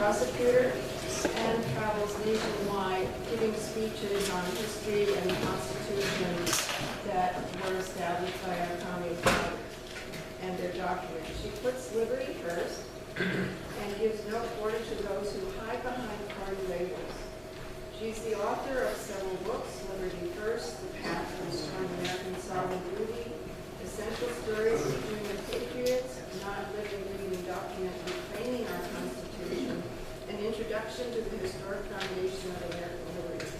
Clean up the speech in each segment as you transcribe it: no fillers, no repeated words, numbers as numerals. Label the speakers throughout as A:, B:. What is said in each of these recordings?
A: prosecutor and travels nationwide giving speeches on history and the Constitution that were established by our founding fathers and their documents. She puts liberty first and gives no quarter to those who hide behind party labels. She's the author of several books: Liberty First, The Path to Restoring American Sovereignty, Essential Stories Between the Patriots, Not Living Reading Document Reclaiming Our Constitution, An Introduction to the Historic Foundation of American Liberty.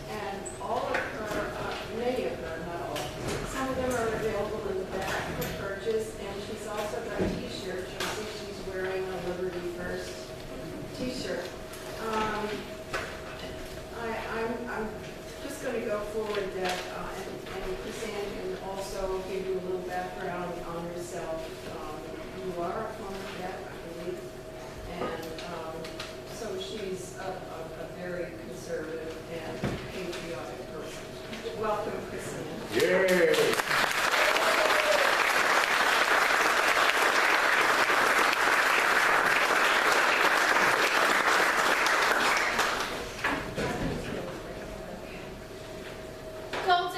A: And all of her, many of her, not all, some of them are available in the back for purchase, and she's also got t-shirts. You'll see she's wearing a Liberty First t-shirt. I'm just going to go forward that, and KrisAnne can also give you a little background on herself. You are a former vet, I believe, and so she's a very conservative and patriotic person. Welcome, KrisAnne.
B: Yay!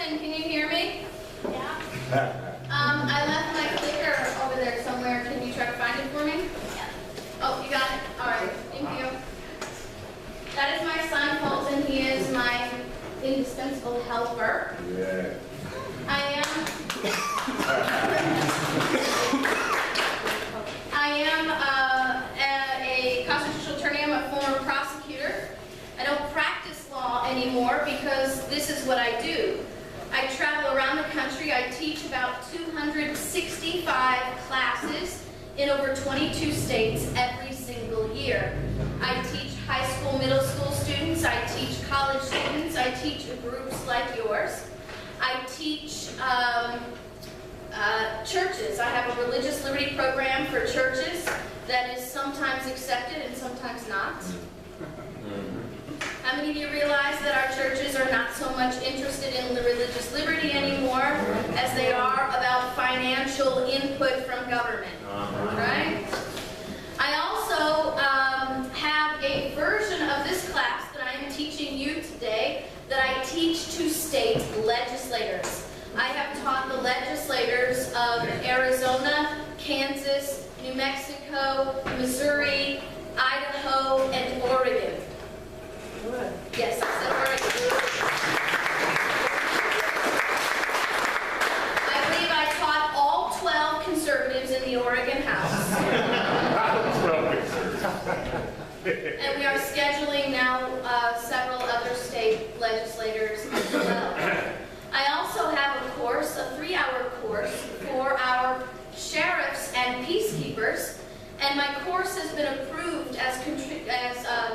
C: Can you hear me? Yeah. I left my clicker over there somewhere. Can you try to find it for me? Yeah. Oh, you got it? All right. Thank you. That is my son, Colton. He is my indispensable helper.
B: Yeah.
C: I am a constitutional attorney. I'm a former prosecutor. I don't practice law anymore because this is what I do. I travel around the country. I teach about 265 classes in over 22 states every single year. I teach high school, middle school students. I teach college students. I teach groups like yours. I teach churches. I have a religious liberty program for churches that is sometimes accepted and sometimes not. How many of you realize that our churches are not so much interested in the religious liberty anymore as they are about financial input from government, right? I also have a version of this class that I am teaching you today that I teach to state legislators. I have taught the legislators of Arizona, Kansas, New Mexico, Missouri, Idaho, and Oregon.
A: Good.
C: Yes, I said Oregon. I believe I taught all 12 conservatives in the Oregon House. And we are scheduling now several other state legislators as well. I also have a course, a 3-hour course for our sheriffs and peacekeepers. And my course has been approved as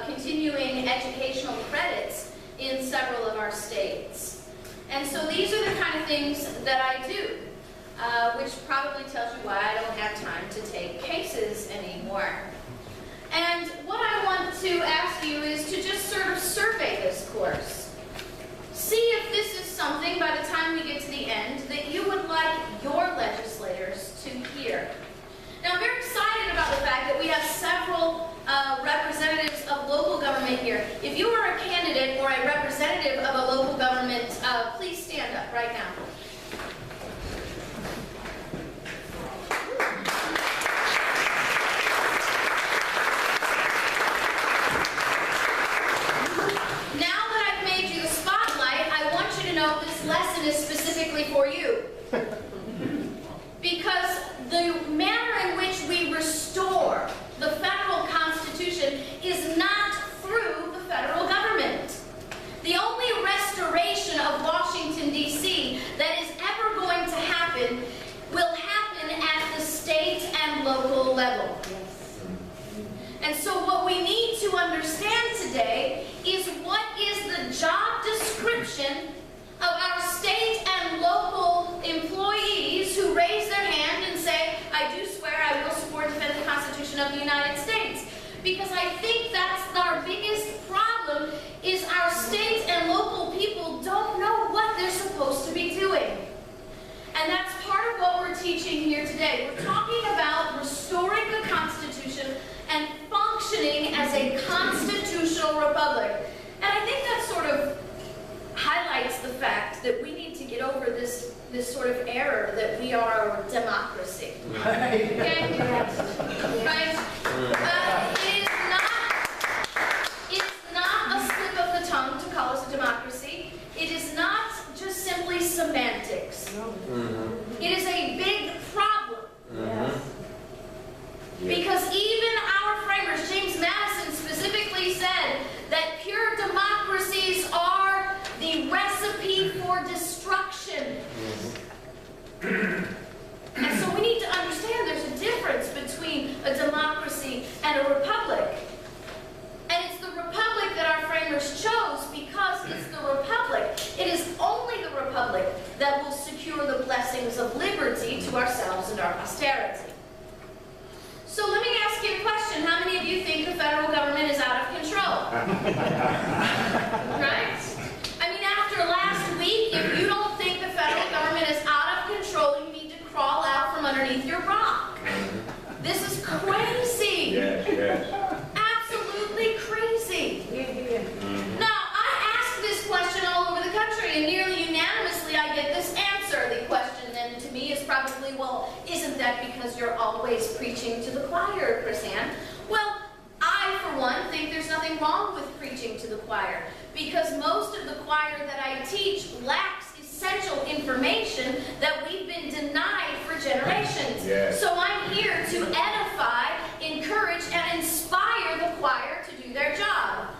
C: continuing educational credits in several of our states. And so these are the kind of things that I do, which probably tells you why I don't have time to take cases anymore. And what I want to ask you is to just sort of survey this course. See if this is something, by the time we get to the end, that you would like your legislators to hear. Now, I'm very excited about the fact that we have several representatives of local government here. If you are a candidate or a representative of a local government, please stand up right now. Now that I've made you the spotlight, I want you to know this lesson is specifically for you. Because the manner in which we restore the federal Constitution is not through the federal government. The only restoration of Washington, D.C. that is ever going to happen will happen at the state and local level. And so what we need to understand today is what is the job description of our state and local employees who raise their hand and say, I do swear I will support and defend the Constitution of the United States. Because I think that's our biggest problem, is our state and local people don't know what they're supposed to be doing. And that's part of what we're teaching here today. We're talking about restoring the Constitution and functioning functioning as a constitutional republic. And I think that sort of highlights the fact that we need to get over this sort of error that we are a democracy. Okay? Right? It's not a slip of the tongue to call us a democracy. It is not just simply semantics. It is a big problem. Because even our framers, James Madison specifically said that pure democracies are the recipe for destruction. And so we need to understand there's a difference between a democracy and a republic. And it's the republic that our framers chose because it's the republic. It is only the republic that will secure the blessings of liberty to ourselves and our posterity. So let me ask you a question. How many of you think the federal government is out of control? Right? I mean, after last week, if you don't think the federal government is out of control, you need to crawl out from underneath your rock. This is crazy.
B: Yes.
C: Absolutely crazy. Now, I ask this question all over the country, and nearly unanimously I get this answer. The question then to me is probably, well, isn't that because you're always preaching to the choir, KrisAnne? Well, I, for one, think there's nothing wrong with preaching to the choir, because most of the choir that I teach lacks essential information that we've been denied for generations.
B: Yes.
C: So I'm here to edify, encourage, and inspire the choir to do their job.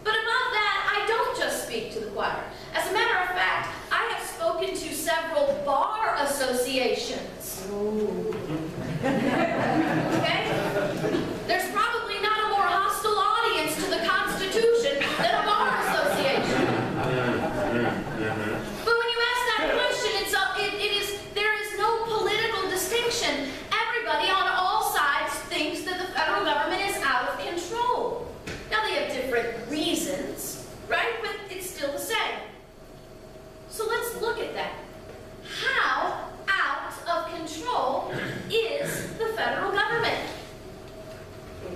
C: But above that, I don't just speak to the choir. As a matter of fact, I have spoken to several bar associations. Okay? There's probably not a more hostile audience to the Constitution than a bar association. But when you ask that question, there is no political distinction. Everybody on all sides thinks that the federal government is out of control. Now they have different reasons, right? But it's still the same. So let's look at that. How out of control is the federal government?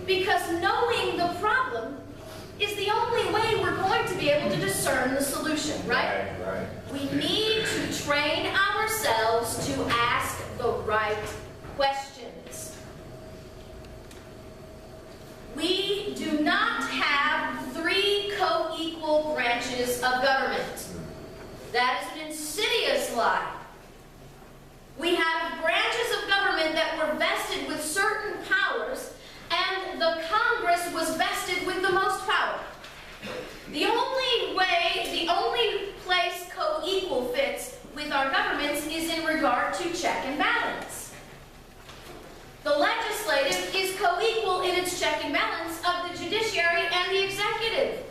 C: Because knowing the problem is the only way we're going to be able to discern the solution, right?
B: Right.
C: We need to train ourselves to ask the right questions. We do not have 3 co-equal branches of government. That is an insidious lie. We have branches of government that were vested with certain powers, and the Congress was vested with the most power. The only place co-equal fits with our governments is in regard to check and balance. The legislative is co-equal in its check and balance of the judiciary and the executive.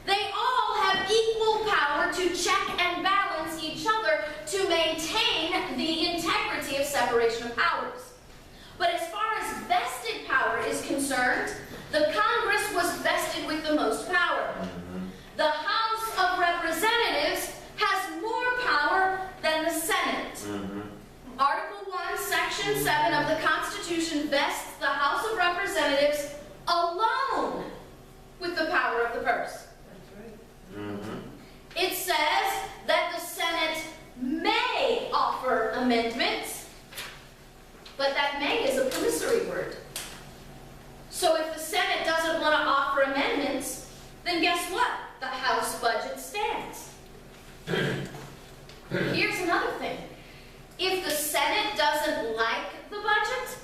C: They all have equal power to check and balance each other to maintain the integrity of separation of powers. But as far as vested power is concerned, the Congress was vested with the most power. The House of Representatives has more power than the Senate. Article 1, Section 7 of the Constitution vests the House of Representatives alone with the power of the purse. It says that the Senate may offer amendments, but that may is a promissory word. So if the Senate doesn't want to offer amendments, then guess what? The House budget stands. Here's another thing. If the Senate doesn't like the budget,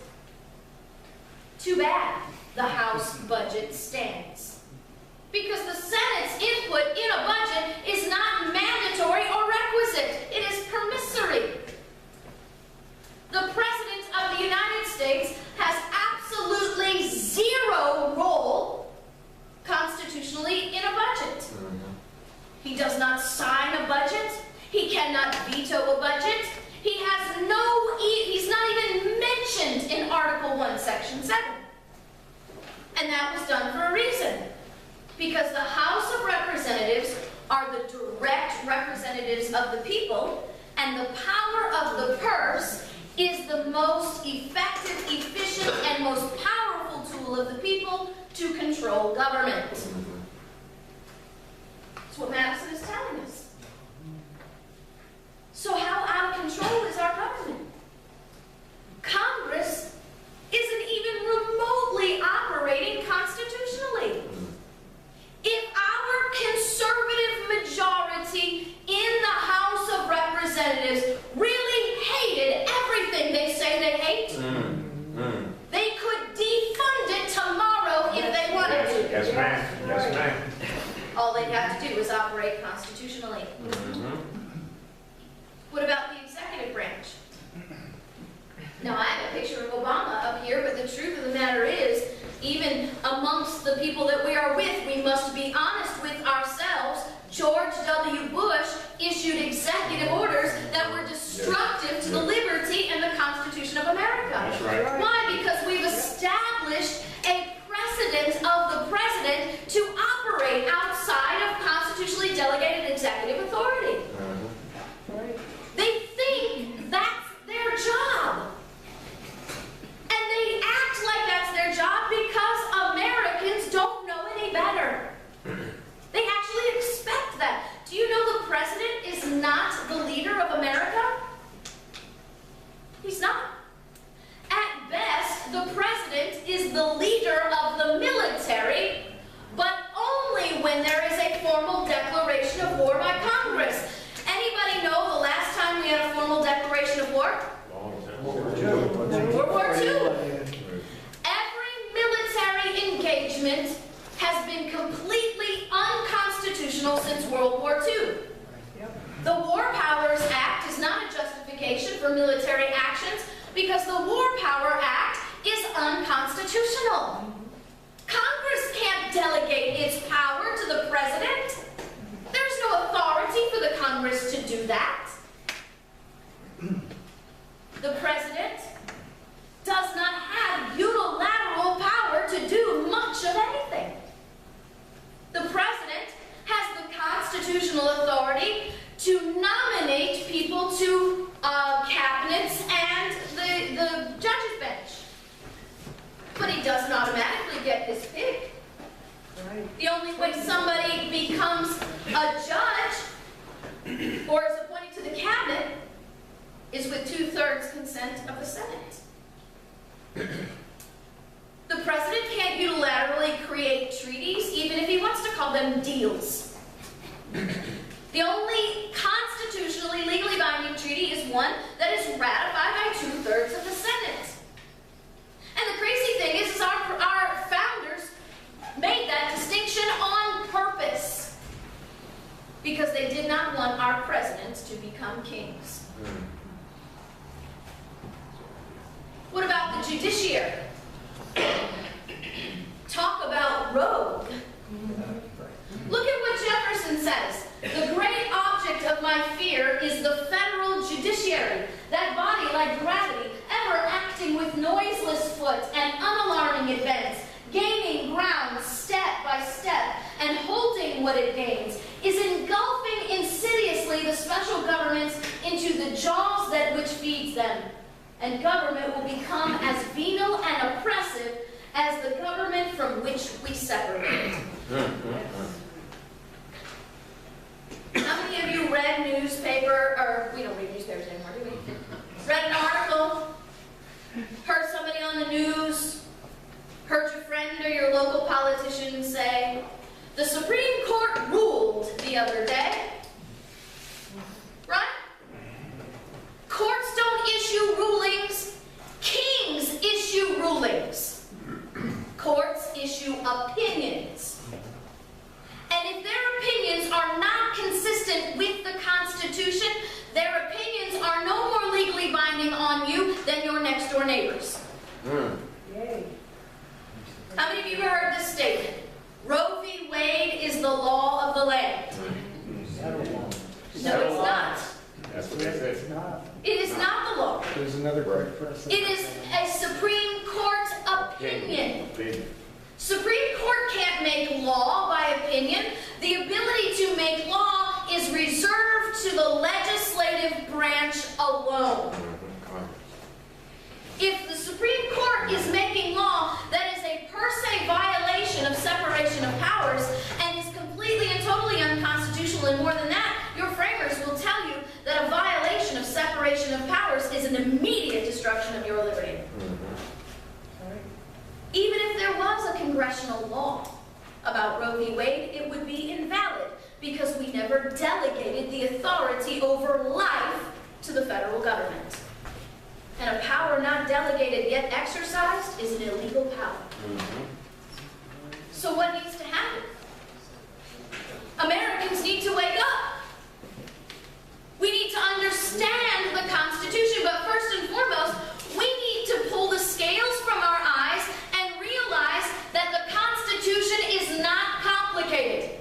C: too bad. The House budget stands. Because the Senate's input in a budget is not mandatory or requisite. It is permissory. The President of the United States has absolutely zero role constitutionally in a budget. He does not sign a budget. He cannot veto a budget. He has he's not even mentioned in Article 1, Section 7. And that was done for a reason. Because the House of Representatives are the direct representatives of the people, and the power of the purse is the most effective, efficient, and most powerful tool of the people to control government. That's what Madison is telling us. So how out of control is our government? Congress isn't even remotely operating constitutionally. If our conservative majority in the House of Representatives really hated everything they say they hate, they could defund it tomorrow if they wanted to.
B: Yes, ma'am. Yes, ma'am.
C: All they'd have to do is operate constitutionally. What about the executive branch? Now, I have a picture of Obama up here, but the truth of the matter is, even amongst the people that we are with, we must be honest with ourselves. George W. Bush issued executive orders that were destructive to the liberty and the Constitution of America.
B: That's right.
C: Why? Because we've established a precedent of the president to operate outside of constitutionally delegated executive authority. They think that's their job. And they act like that's their job because Americans don't know any better. They actually expect that. Do you know the president is not the leader of America? He's not. At best, the president is the leader of the military, but only when there is a formal declaration of war by Congress. Anybody know the last time we had a formal declaration of war? World War II. Every military engagement has been completely unconstitutional since World War II. The War Powers Act is not a justification for military actions because the War Power Act is unconstitutional. Congress can't delegate its power to the president. There's no authority for the Congress to do that. The president does not have unilateral power to do much of anything. The president has the constitutional authority to nominate people to cabinets and the judges' bench. But he doesn't automatically get his pick. The only way somebody becomes a judge or is appointed to the cabinet is with 2/3 consent of the Senate. The president can't unilaterally create treaties, even if he wants to call them deals. The only constitutionally, legally binding treaty is one that is ratified by 2/3 of the Senate. And the crazy thing is our founders made that distinction on purpose because they did not want our presidents to become kings. What about the judiciary? Talk about rogue. Look at what Jefferson says. The great object of my fear is the federal judiciary, that body like gravity, ever acting with noiseless foot and unalarming advance, gaining ground step by step, and holding what it gains, is engulfing insidiously the special governments into the jaws that which feeds them. And government will become as venal and oppressive as the government from which we separate. How many of you read newspaper, or we don't read newspapers anymore, do we? Read an article, heard somebody on the news, heard your friend or your local politician say, the Supreme Court ruled the other day, right? Courts don't issue rulings, kings issue rulings. Courts issue opinions. And if their opinions are not consistent with the Constitution, their opinions are no more legally binding on you than your next door neighbors.
A: Yay.
C: How many of you have heard this statement? Roe v. Wade is the law of the land. No, it's not.
B: That's what they said.
C: It is not the law.
D: There's another great precedent.
C: It is a Supreme Court opinion. Supreme Court can't make law by opinion. The ability to make law is reserved to the legislative branch alone. If the Supreme Court is making law that is a per se violation congressional law about Roe v. Wade, it would be invalid because we never delegated the authority over life to the federal government. And a power not delegated yet exercised is an illegal power. So what needs to happen? Americans need to wake up. We need to understand the Constitution, but first and foremost, we need to pull the scales from our eyes and realize that the Constitution is not complicated.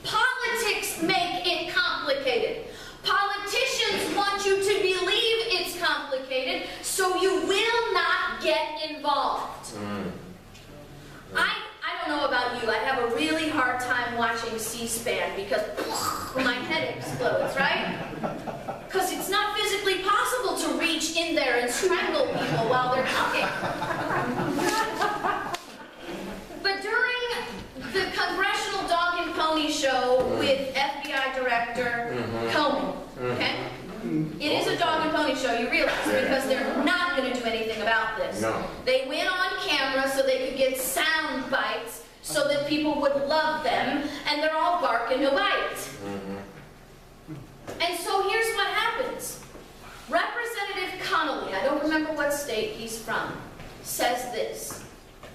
C: Politics make it complicated. Politicians want you to believe it's complicated, so you will not get involved. I don't know about you, I have a really hard time watching C-SPAN because my head explodes, right? Because it's not physically possible to reach in there and strangle people while they're talking. But during the Congressional Dog and Pony Show with FBI Director Comey, okay? It is a dog and pony show, you realize, because they're not going to do anything about this.
B: No.
C: They went on camera so they could get sound bites so that people would love them, and they're all bark and no bite. And so here's what happens. Representative Connolly, I don't remember what state he's from, says this.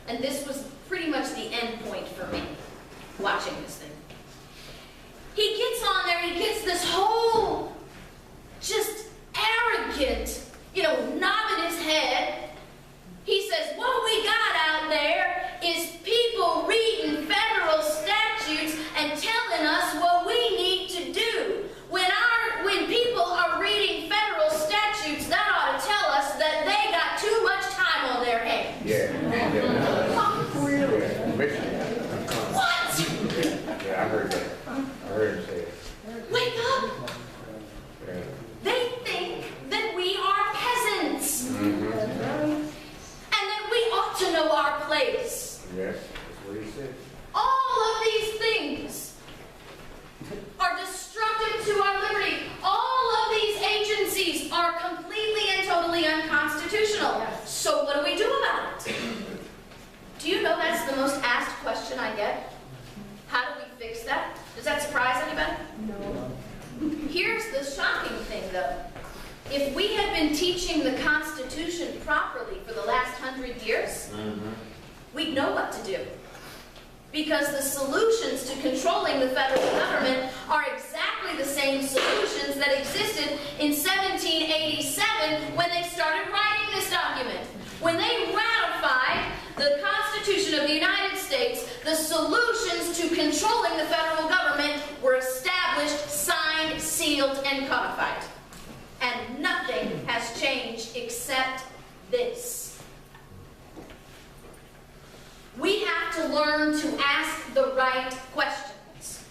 C: And this was pretty much the end point for me, watching this thing. He gets on there, he gets this whole just arrogant, knob in his head. He says, what we got out there is people reading federal statutes and telling us what we need to do. When people are reading federal statutes, that ought to tell us that they got too much time on their hands. What?
B: Yeah, I heard that. I heard him say it.
C: Wake up! They think that we are peasants. And that we ought to know our place.
B: Yes, that's what he said.
C: All of these things are destructive to our liberty. All of these agencies are completely and totally unconstitutional. So what do we do about it? Do you know that's the most asked question I get? How do we fix that? Does that surprise anybody?
A: No.
C: Here's the shocking thing, though. If we had been teaching the Constitution properly for the last 100 years, we'd know what to do. Because the solutions to controlling the federal government are exactly the same solutions that existed in 1787 when they started writing this document. When they ratified the Constitution of the United States, the solutions to controlling the federal government were established, signed, sealed, and codified. And nothing has changed except this. We have to learn to ask the right questions.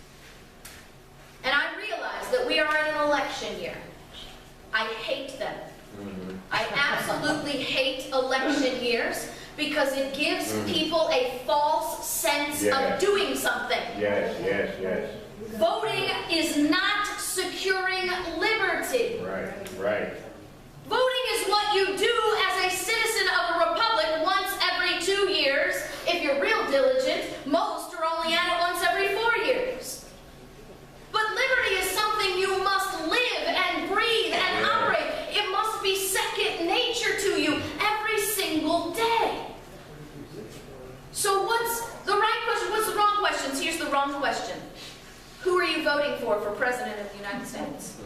C: And I realize that we are in an election year. I hate them. I absolutely hate election years because it gives people a false sense of doing something.
B: Yes.
C: Voting is not securing liberty.
B: Right.
C: Voting is what you do as a citizen of a republic once every 2 years. If you're real diligent, most are only at it once every 4 years. But liberty is something you must live and breathe and operate. It must be second nature to you every single day. So what's the right question? What's the wrong questions? Here's the wrong question. Who are you voting for President of the United States?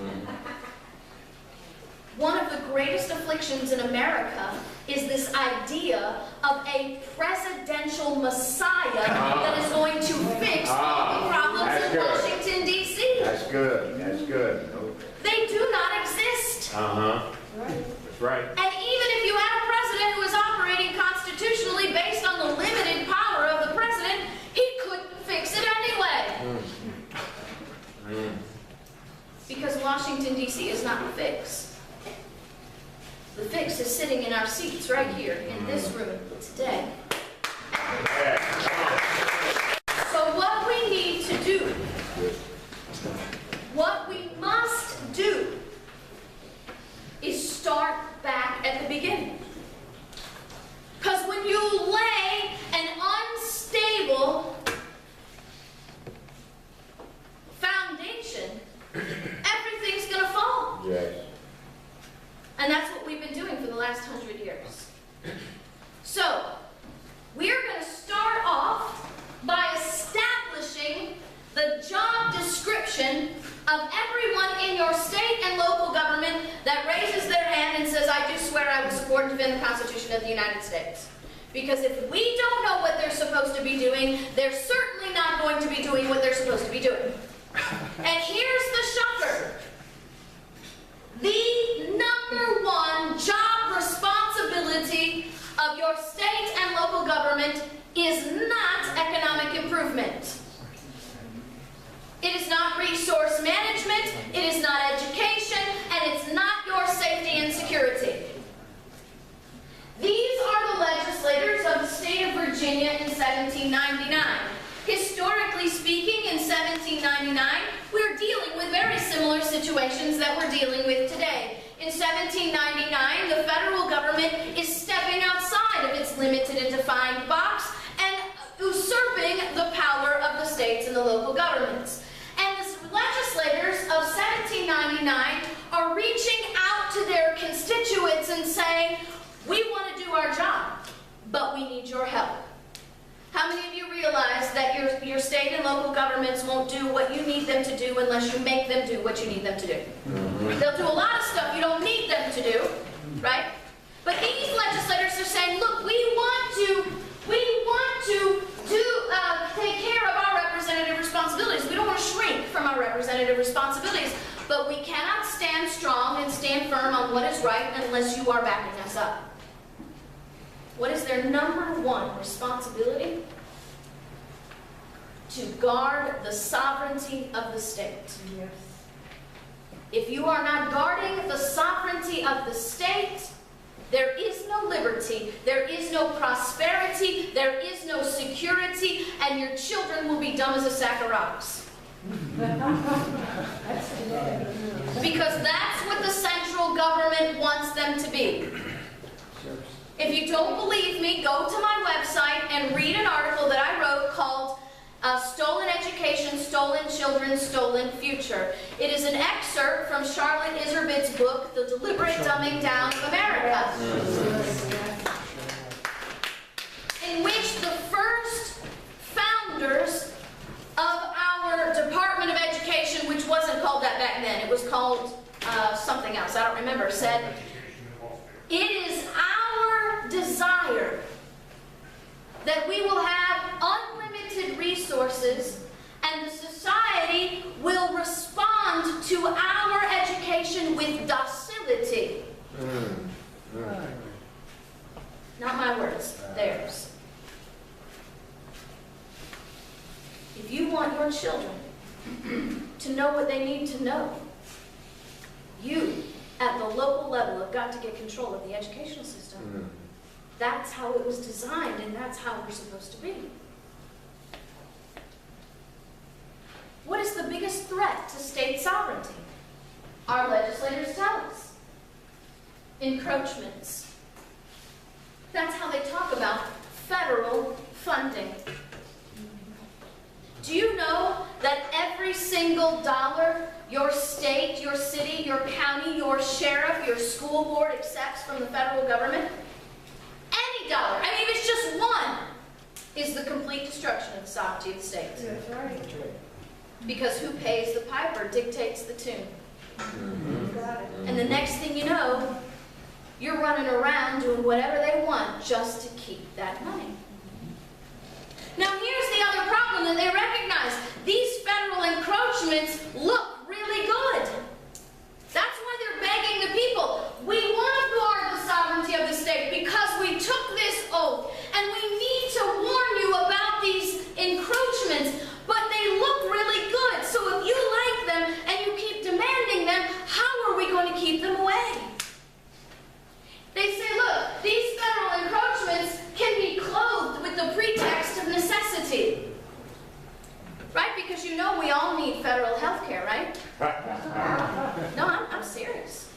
C: One of the greatest afflictions in America is this idea of a presidential messiah that is going to fix all the problems in Washington, D.C.
B: That's good.
C: They do not exist.
B: That's right.
C: And even if you have a president who is operating constitutionally based on the limited power of the president, he couldn't fix it anyway. Because Washington, D.C. is not the fix. The fix is sitting in our seats right here in this room today. So what we need to do, what we must do, is start back at the beginning. Because when you lay support and defend the Constitution of the United States. Because if we don't know what they're supposed to be doing, they're certainly not going to be doing what they're supposed to be doing. And here's the shocker. The number one job responsibility of your state and local government is not economic improvement. It is not resource management, it is not education, and it's not your safety and security. These are the legislators of the state of Virginia in 1799. Historically speaking, in 1799, we're dealing with very similar situations that we're dealing with today. In 1799, the federal government is stepping outside of its limited and defined box and usurping the power of the states and the local governments. And the legislators of 1799 are reaching out to their constituents and saying, we want to do our job, but we need your help. How many of you realize that your state and local governments won't do what you need them to do unless you make them do what you need them to do? They'll do a lot of stuff you don't need them to do, right? But these legislators are saying, look, we want to take care of our representative responsibilities. We don't want to shrink from our representative responsibilities, but we cannot stand strong and stand firm on what is right unless you are backing us up. What is their number one responsibility? To guard the sovereignty of the state.
A: Yes.
C: If you are not guarding the sovereignty of the state, there is no liberty, there is no prosperity, there is no security, and your children will be dumb as a sack of rocks. Because that's what the central government wants them to be. If you don't believe me, go to my website and read an article that I wrote called Stolen Education, Stolen Children, Stolen Future. It is an excerpt from Charlotte Iserbyt's book, The Deliberate Dumbing Down of America, in which the first founders of our Department of Education, which wasn't called that back then, it was called something else, I don't remember, said, it is our desire that we will have unlimited resources and the society will respond to our education with docility. Not my words, theirs. If you want your children to know what they need to know, you, at the local level, have got to get control of the educational system. That's how it was designed, and that's how we're supposed to be. What is the biggest threat to state sovereignty? Our legislators tell us. Encroachments. That's how they talk about federal funding. Do you know that every single dollar your state, your city, your county, your sheriff, your school board accepts from the federal government? Any dollar, I mean, if it's just one, is the complete destruction of the sovereignty of the state.
A: That's right.
C: Because who pays the piper dictates the tune.
A: Got it.
C: And the next thing you know, you're running around doing whatever they want just to keep that money. Now here's the other problem that they recognize. These federal encroachments look really good. That's why they're begging the people. We want to guard the sovereignty of the state because we took this oath. And we need to warn you about these encroachments, but they look really good. So if you like them and you keep demanding them, how are we going to keep them away? They say, look, these federal encroachments can be clothed with the pretext of necessity. Right? Because you know we all need federal health care, right? No, I'm serious.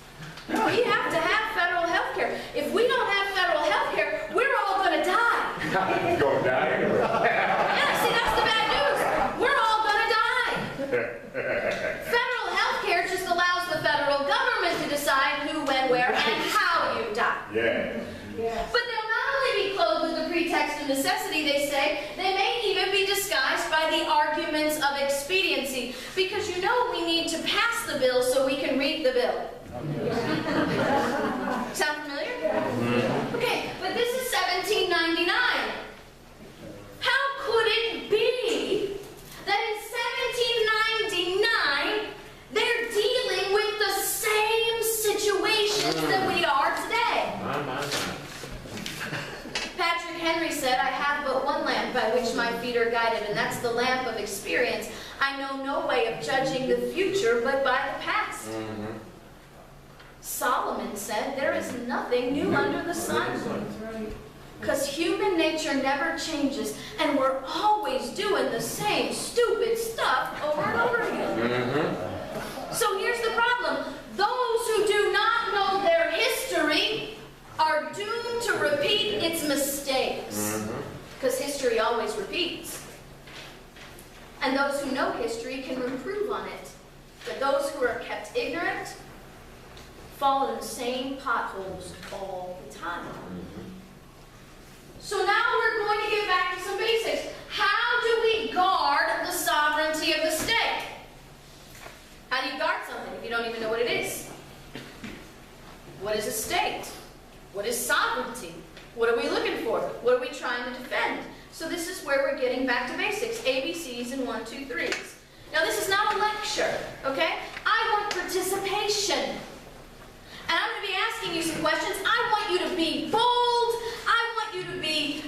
C: We have to have federal health care. If we don't have federal health care, we're all going to die.
B: Going to die?
C: Yeah, see, that's the bad news. We're all going to die. Federal health care just allows the federal government to decide who, when, where, and how you die.
B: Yeah.
A: Yes.
C: But they'll not only be clothed with the pretext of necessity, they say, they may even be disguised by the arguments of expediency. Because you know we need to pass the bill so we can read the bill. Sound familiar? Spirit guided, and that's the lamp of experience. I know no way of judging the future but by the past. Solomon said, there is nothing new under the sun. Because human nature never changes, and we're always doing the same stupid stuff over and over again. So here's the problem. Those who do not know their history are doomed to repeat its mistakes. Because history always repeats. And those who know history can improve on it. But those who are kept ignorant fall in the same potholes all the time. So now we're going to get back to some basics. How do we guard the sovereignty of the state? How do you guard something if you don't even know what it is? What is a state? What is sovereignty? What are we looking for? What are we trying to defend? So this is where we're getting back to basics. ABCs and 1, 2, 3s. Now this is not a lecture, okay? I want participation. And I'm going to be asking you some questions. I want you to be bold. I want you to be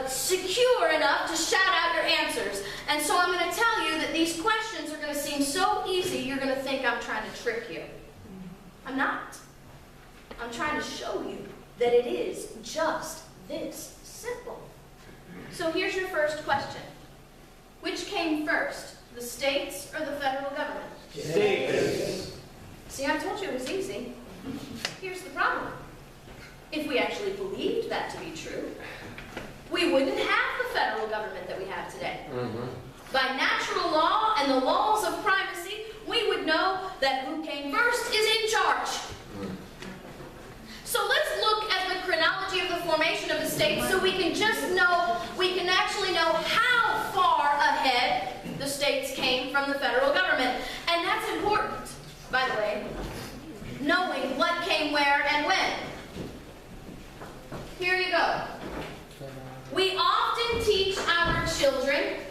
C: secure enough to shout out your answers. And so I'm going to tell you that these questions are going to seem so easy, you're going to think I'm trying to trick you. I'm not. I'm trying to show you that it is just this simple. So here's your first question. Which came first, the states or the federal government?
B: States.
C: See, I told you it was easy. Here's the problem. If we actually believed that to be true, we wouldn't have the federal government that we have today. By natural law and the laws of primacy, we would know that who came first is in charge. So let's look at the chronology of the formation of the state so we can actually know how far ahead the states came from the federal government. And that's important, by the way, knowing what came where and when. Here you go. We often teach our children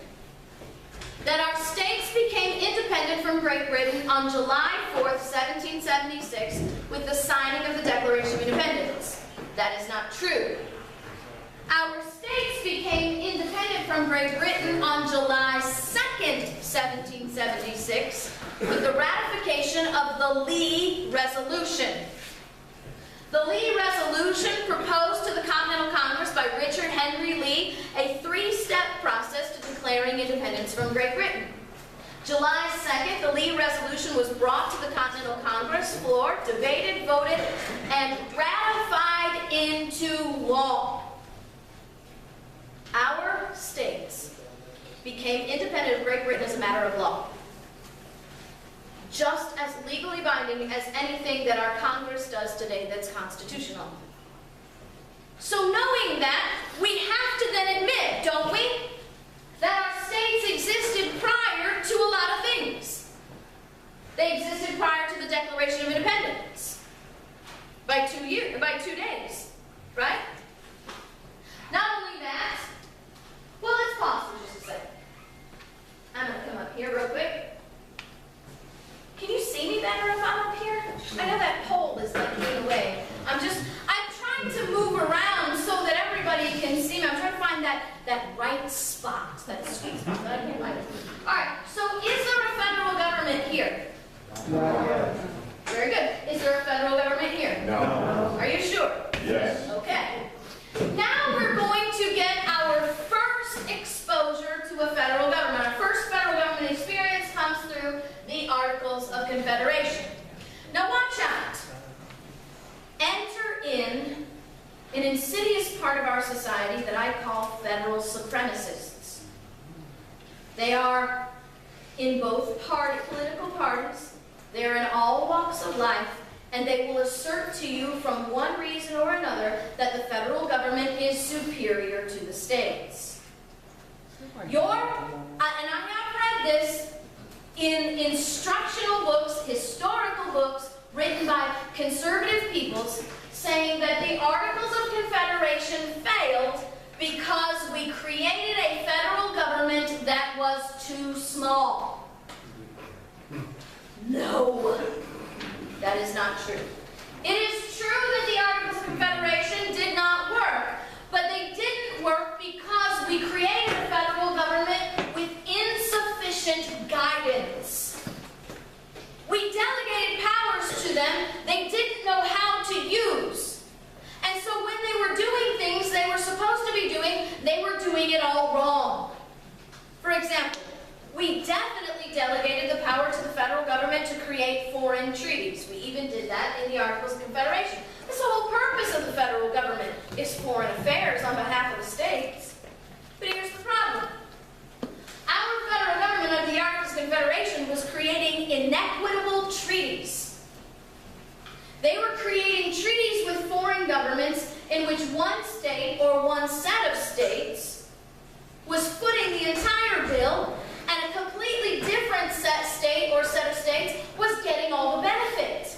C: that our states became independent from Great Britain on July 4th, 1776, with the signing of the Declaration of Independence. That is not true. Our states became independent from Great Britain on July 2nd, 1776, with the ratification of the Lee Resolution. The Lee Resolution proposed to the Continental Congress by Richard Henry Lee a three-step process to declaring independence from Great Britain. July 2nd, the Lee Resolution was brought to the Continental Congress floor, debated, voted, and ratified into law. Our states became independent of Great Britain as a matter of law. Just as legally binding as anything that our Congress does today that's constitutional. So knowing that, we have to then admit, don't we, that our states existed prior to a lot of things. They existed prior to the Declaration of Independence by 2 days, right? Not only that, well, let's pause for just a second. I'm going to come up here real quick. Can you see me better if I'm up here? I know that pole is like in the way. I'm trying to move around so that everybody can see me. I'm trying to find that right spot, that sweet spot that I can't find. All right, so is there a federal government here?
B: No.
C: Very good. Is there a federal government here?
B: No.
C: Are you sure?
B: Yes.
C: Okay. Now we're going to get our first exposure to a federal government. Our first federal government experience comes through the Articles of Confederation. Now watch out. Enter in an insidious part of our society that I call federal supremacists. They are in both political parties. They're in all walks of life, and they will assert to you from one reason or another that the federal government is superior to the states. And I have read this in instructional books, historical books, written by conservative peoples, saying that the Articles of Confederation failed because we created a federal government that was too small. No, that is not true. It is true that the Articles of Confederation did not work, but they didn't work because we created a federal government foreign treaties. We even did that in the Articles of Confederation. That's the whole purpose of the federal government, is foreign affairs on behalf of the states. But here's the problem. Our federal government under the Articles of Confederation was creating inequitable treaties. They were creating treaties with foreign governments in which one state or one set of states was footing the entire bill, and a completely different state or set of states was getting all the benefit.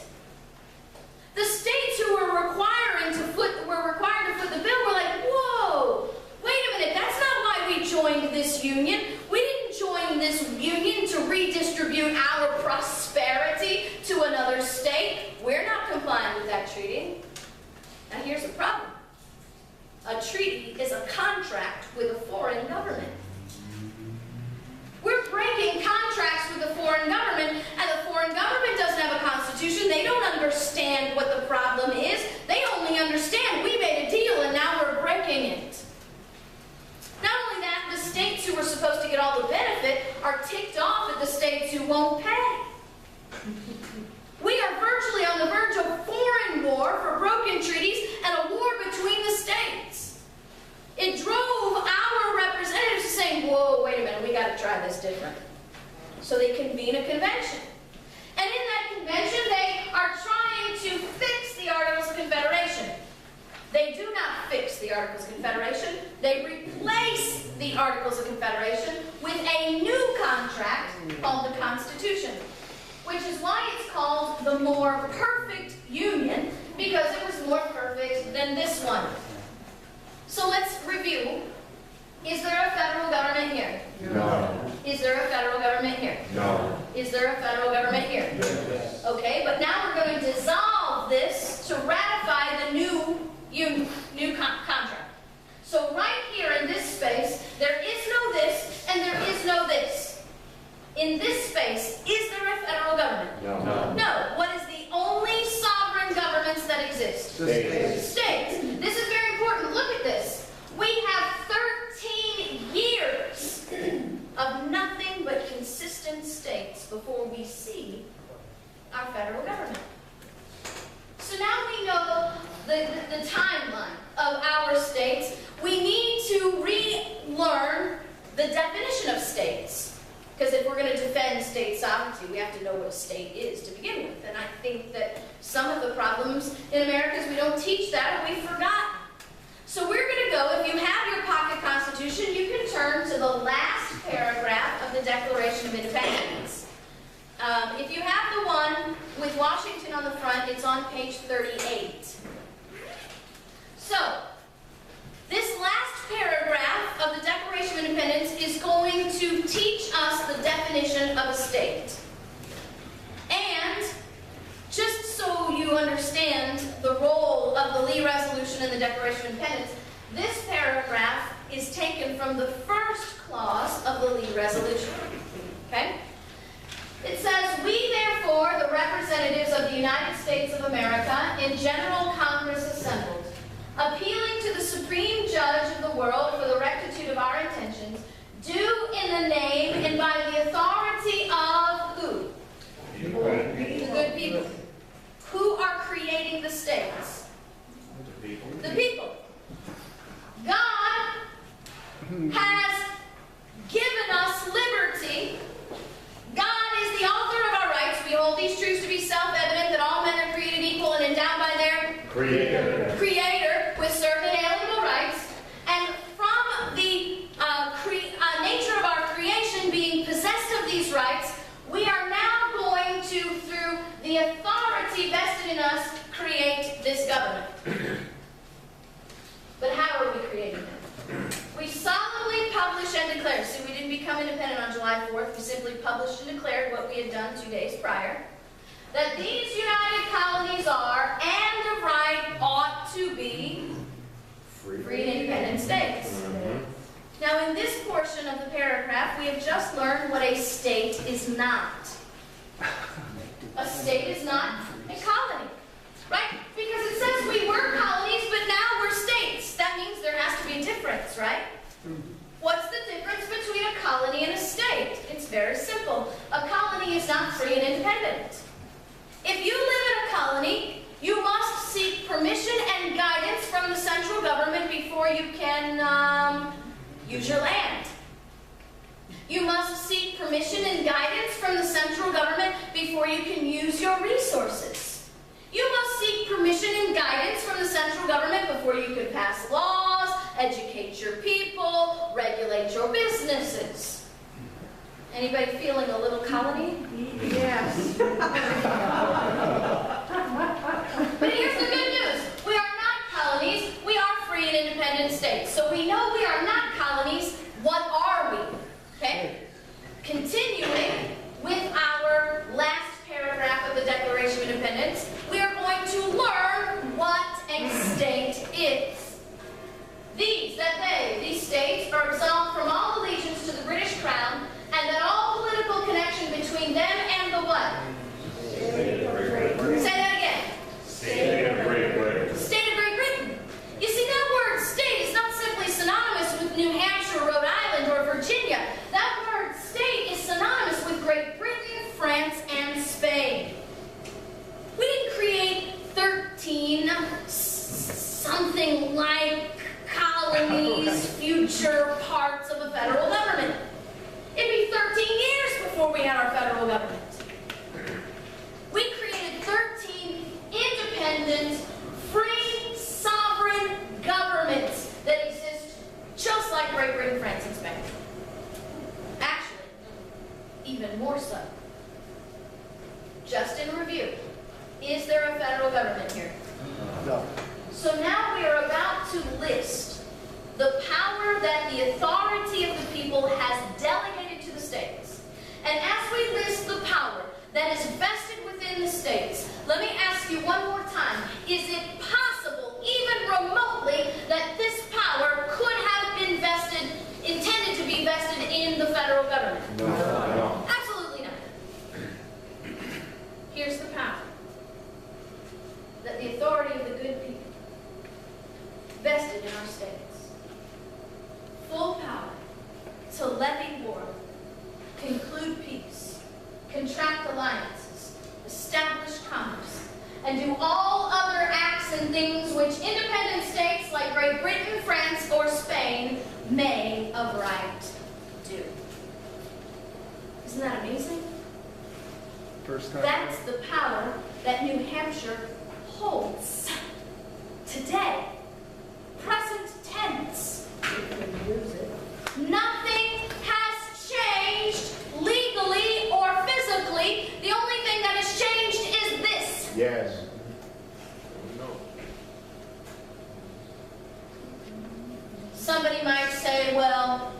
C: The states who were required to foot the bill were like, whoa, wait a minute, that's not why we joined this union. We didn't join this union to redistribute our prosperity to another state. We're not complying with that treaty. Now here's the problem. A treaty is a contract with a foreign government. We're breaking contracts with a foreign government, and the foreign government doesn't have a constitution. They don't understand what the problem is. They only understand we made a deal and now we're breaking it. Not only that, the states who were supposed to get all the benefit are ticked off at the states who won't pay. We are virtually on the verge of foreign war for broken treaties and a war between the states. It drove our representatives to saying, whoa, wait a minute, we got to try this different. So they convene a convention. And in that convention, they are trying to fix the Articles of Confederation. They do not fix the Articles of Confederation. They replace the Articles of Confederation with a new contract called the Constitution, which is why it's called the more perfect union, because it was more perfect than this one. So let's review. Is there a federal government here?
B: No.
C: Is there a federal government here?
B: No.
C: Is there a federal government here?
B: Yes.
C: Okay, but now we're going to dissolve this to ratify the new contract. So right here in this space, there is no this and there is no this. In this space, is there a federal government?
B: No.
C: No. What is the only sovereign governments that exist?
B: States.
C: States. This is very important. Look at this. We have 13 years of nothing but consistent states before we see our federal government. So now we know the timeline of our states. We need to relearn the definition of states. Because if we're going to defend state sovereignty, we have to know what a state is to begin with. And I think that some of the problems in America is we don't teach that and we've forgotten. So we're going to go, if you have your pocket constitution, you can turn to the last paragraph of the Declaration of Independence. If you have the one with Washington on the front, it's on page 38. So, this last paragraph of the Declaration of Independence is going to teach us the definition of a state. And, just so you understand the role of the Lee Resolution and the Declaration of Independence, this paragraph is taken from the first clause of the Lee Resolution. Okay? It says, "We therefore, the representatives of the United States of America, in General Congress assembled, appealing to the Supreme Judge of the world for the rectitude of our intentions, do in the name and by the authority of" who? The good people. Who are creating the states? The people. God has given us liberty. God is the author of our rights. We hold these truths to be self-evident, that all men are created equal and endowed by their Creator with certain inalienable rights. And from the nature of our creation being possessed of these rights, we are now going to, through the authority vested in us, create this government. But how are we creating it? We solemnly publish and declare. See, we didn't become independent on July 4th. We simply published and declared what we had done 2 days prior. That these united colonies are, and of right, ought to be, free and independent states. Now, in this portion of the paragraph, we have just learned what a state is not. A state is not a colony, right? Because it says we were colonies, but now we're states. That means there has to be a difference, right? What's the difference between a colony and a state? It's very simple. A colony is not free and independent. use your land. You must seek permission and guidance from the central government before you can use your resources. You must seek permission and guidance from the central government before you can pass laws, educate your people, regulate your businesses. Anybody feeling a little colony?
A: Yes.
C: But here's the good news. We are not colonies. We are free and independent states. So we know we are not colonies. What are we? Okay? Continuing with our last paragraph of the Declaration of Independence, we are going to learn what a state is. These states are absolved from all allegiance to the British Crown, and that all political connection between them and the what?
B: State of Great Britain.
C: Say that again.
B: State of Great Britain.
C: State of Great Britain. You see, that word state is not simply synonymous with New Hampshire, Rhode Island, or Virginia. That word state is synonymous with Great Britain, France, and Spain. We didn't create 13 something like colonies, future parts of a federal government. It'd be 13 years before we had our federal government. We created 13 independent, free, sovereign governments that exist just like Great Britain, France, and Spain. Actually, even more so. Just in review, is there a federal government here?
D: No.
C: So now we are about to list the power that the authority of the people has delegated to the states. And as we list the power that is vested within the states, let me ask you one more time, is it possible, even remotely, that this power could have been vested, intended to be vested in the federal government?
B: No.
C: Absolutely not. Here's the power that the authority of the good people vested in our states. Full power to levy war, conclude peace, contract alliances, establish commerce, and do all other acts and things which independent states like Great Britain, France, or Spain may of right do. Isn't that amazing?
D: First time.
C: That's the power that New Hampshire holds today. Present tense. Nothing has changed legally or physically. The only thing that has changed is this.
B: Yes.
C: Somebody might say, well,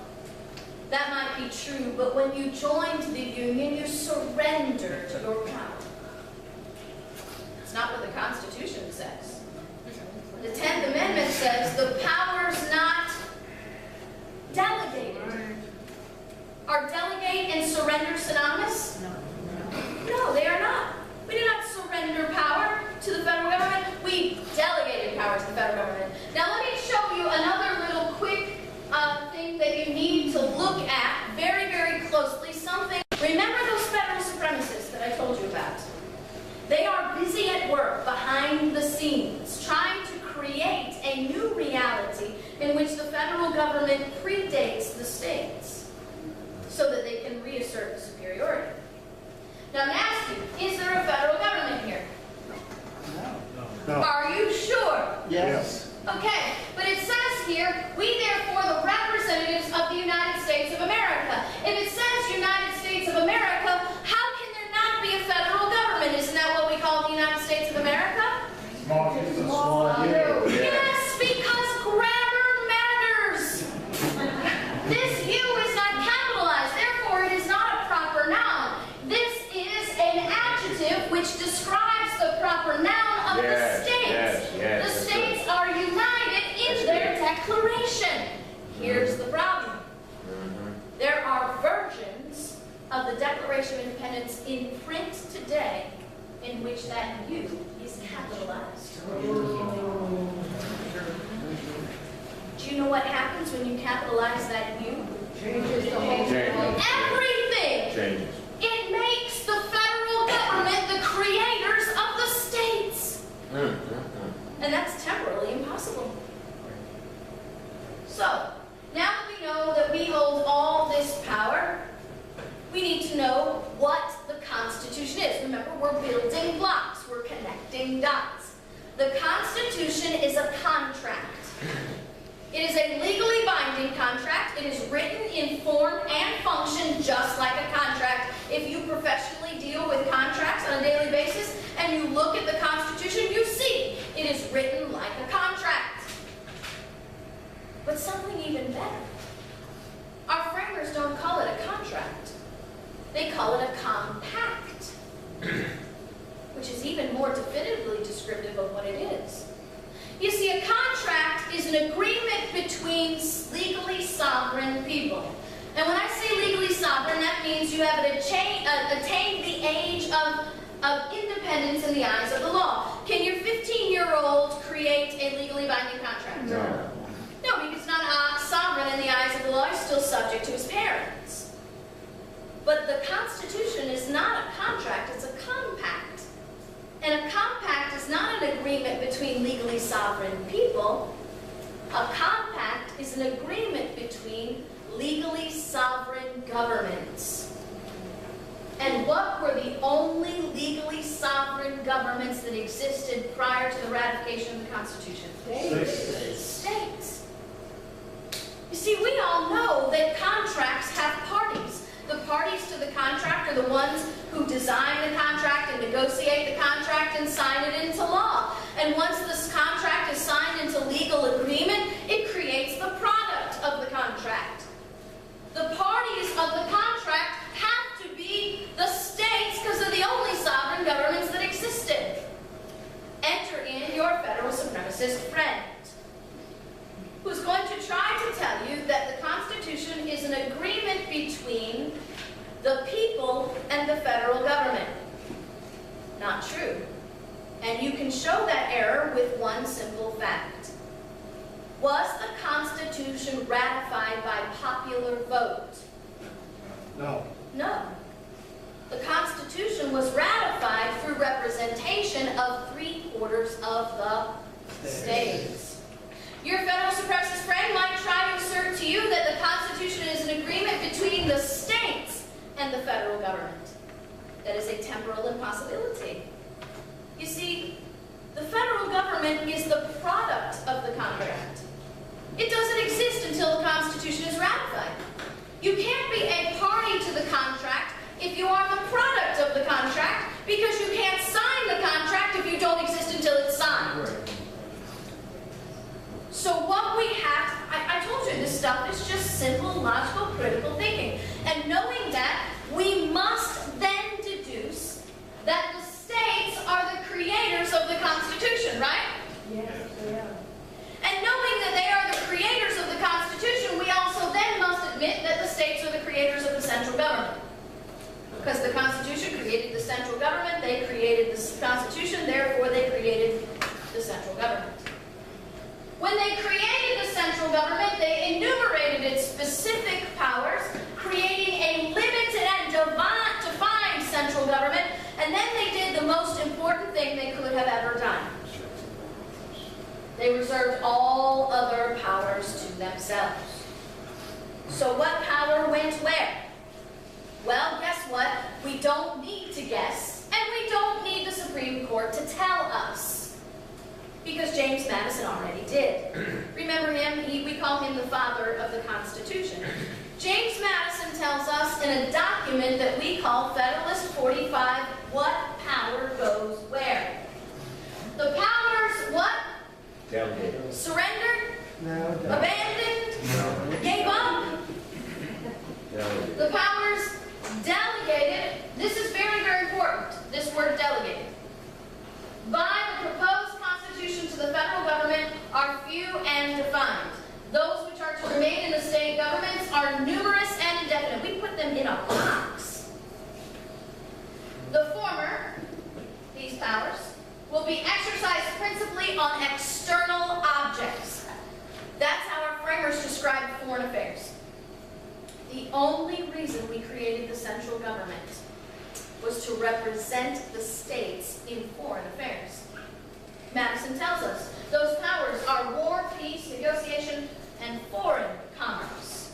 C: that might be true, but when you joined the Union, you surrendered to your power. That's not what the Constitution says. The 10th Amendment says the power's not delegated. Are delegate and surrender synonymous? No, they are not. We did not surrender power to the federal government. We delegated power to the federal government. Now let me show you another little quick thing that you need to look at very, very closely. Something. Remember those federal supremacists that I told you about? They are busy at work behind the scenes, trying to create a new reality in which the federal government predates the states so that they can reassert superiority. Now I'm asking, is there a federal government here?
D: No.
C: Are you sure?
D: Yes.
C: Okay, but it says here, we therefore the representatives of the United States of America. If it says United States of America, how can there not be a federal government? Isn't that what we call the United States of America?
D: Small U.
C: Yes, because grammar matters. This U is not capitalized, therefore it is not a proper noun. This is an adjective which describes the proper noun of the states. The states are united in their declaration. Here's the problem. There are versions of the Declaration of Independence in print today in which that U is capitalized. Do you know what happens when you capitalize that U?
A: Changes the whole thing.
C: Everything!
B: Changes.
C: It makes the federal government the creators of the states. And that's temporally impossible. So, now that we know It is a legally binding contract. It is written in form and function just like a contract. If you professionally deal with contracts on a daily basis and you look at the Constitution, you see it is written like a contract. But something even better. Our framers don't call it a contract. They call it a compact, which is even more definitively descriptive of what it is. You see, a contract is an agreement between legally sovereign people. And when I say legally sovereign, that means you have attained the age of independence in the eyes of the law. Can your 15-year-old create a legally binding contract?
B: No.
C: No, because he's not sovereign in the eyes of the law. He's still subject to his parents. But the Constitution is not a contract, it's a compact. And a compact is not an agreement between legally sovereign people. A compact is an agreement between legally sovereign governments. And what were the only legally sovereign governments that existed prior to the ratification of the Constitution? States. You see, we all know that contracts have parties. The parties to the contract are the ones who design the contract and negotiate the contract and sign it into law. And once this contract is signed into legal agreement, it creates the product of the contract. The parties of the contract have to be the states because they're the only sovereign governments that existed. Enter in your federal supremacist friend, who's going to try to tell you that the Constitution is an agreement between the people and the federal government. Not true. And you can show that error with one simple fact. Was the Constitution ratified by popular vote?
D: No.
C: No. The Constitution was ratified through representation of 3/4 of the states. Your federal supremacist friend might try to assert to you that the Constitution is an agreement between the states and the federal government. That is a temporal impossibility. You see, the federal government is the product of the contract. It doesn't exist until the Constitution is ratified. You can't be a party to the contract if you are the product of the contract, because you can't sign the contract if you don't exist until it's signed.
D: Right.
C: So what we have, I told you this stuff is just simple, logical, critical thinking. And knowing that, we must then deduce that the states are the creators of the Constitution, right?
A: Yes, they are.
C: And knowing that they are the creators of the Constitution, we also then must admit that the states are the creators of the central government. Because the Constitution created the central government, they created the Constitution, therefore they created the central government. When they created the central government, they enumerated its specific powers, creating a limited and defined central government, and then they did the most important thing they could have ever done. They reserved all other powers to themselves. So what power went where? Well, guess what? We don't need to guess, and we don't need the Supreme Court to tell us, because James Madison already did. Remember him? We call him the father of the Constitution. James Madison tells us in a document that we call Federalist 45, what power goes where. The powers, what?
B: Delegated.
C: Surrendered?
D: No.
C: Abandoned? Gave up?
B: Delegated.
C: The powers delegated, this is very, very important, this word delegated, by the proposed Constitution to the federal government are few and defined. Those which are to remain in the state governments are numerous and indefinite. We put them in a box. The former, these powers, will be exercised principally on external objects. That's how our framers described foreign affairs. The only reason we created the central government was to represent the states in foreign affairs. Madison tells us those powers are war, peace, negotiation, and foreign commerce.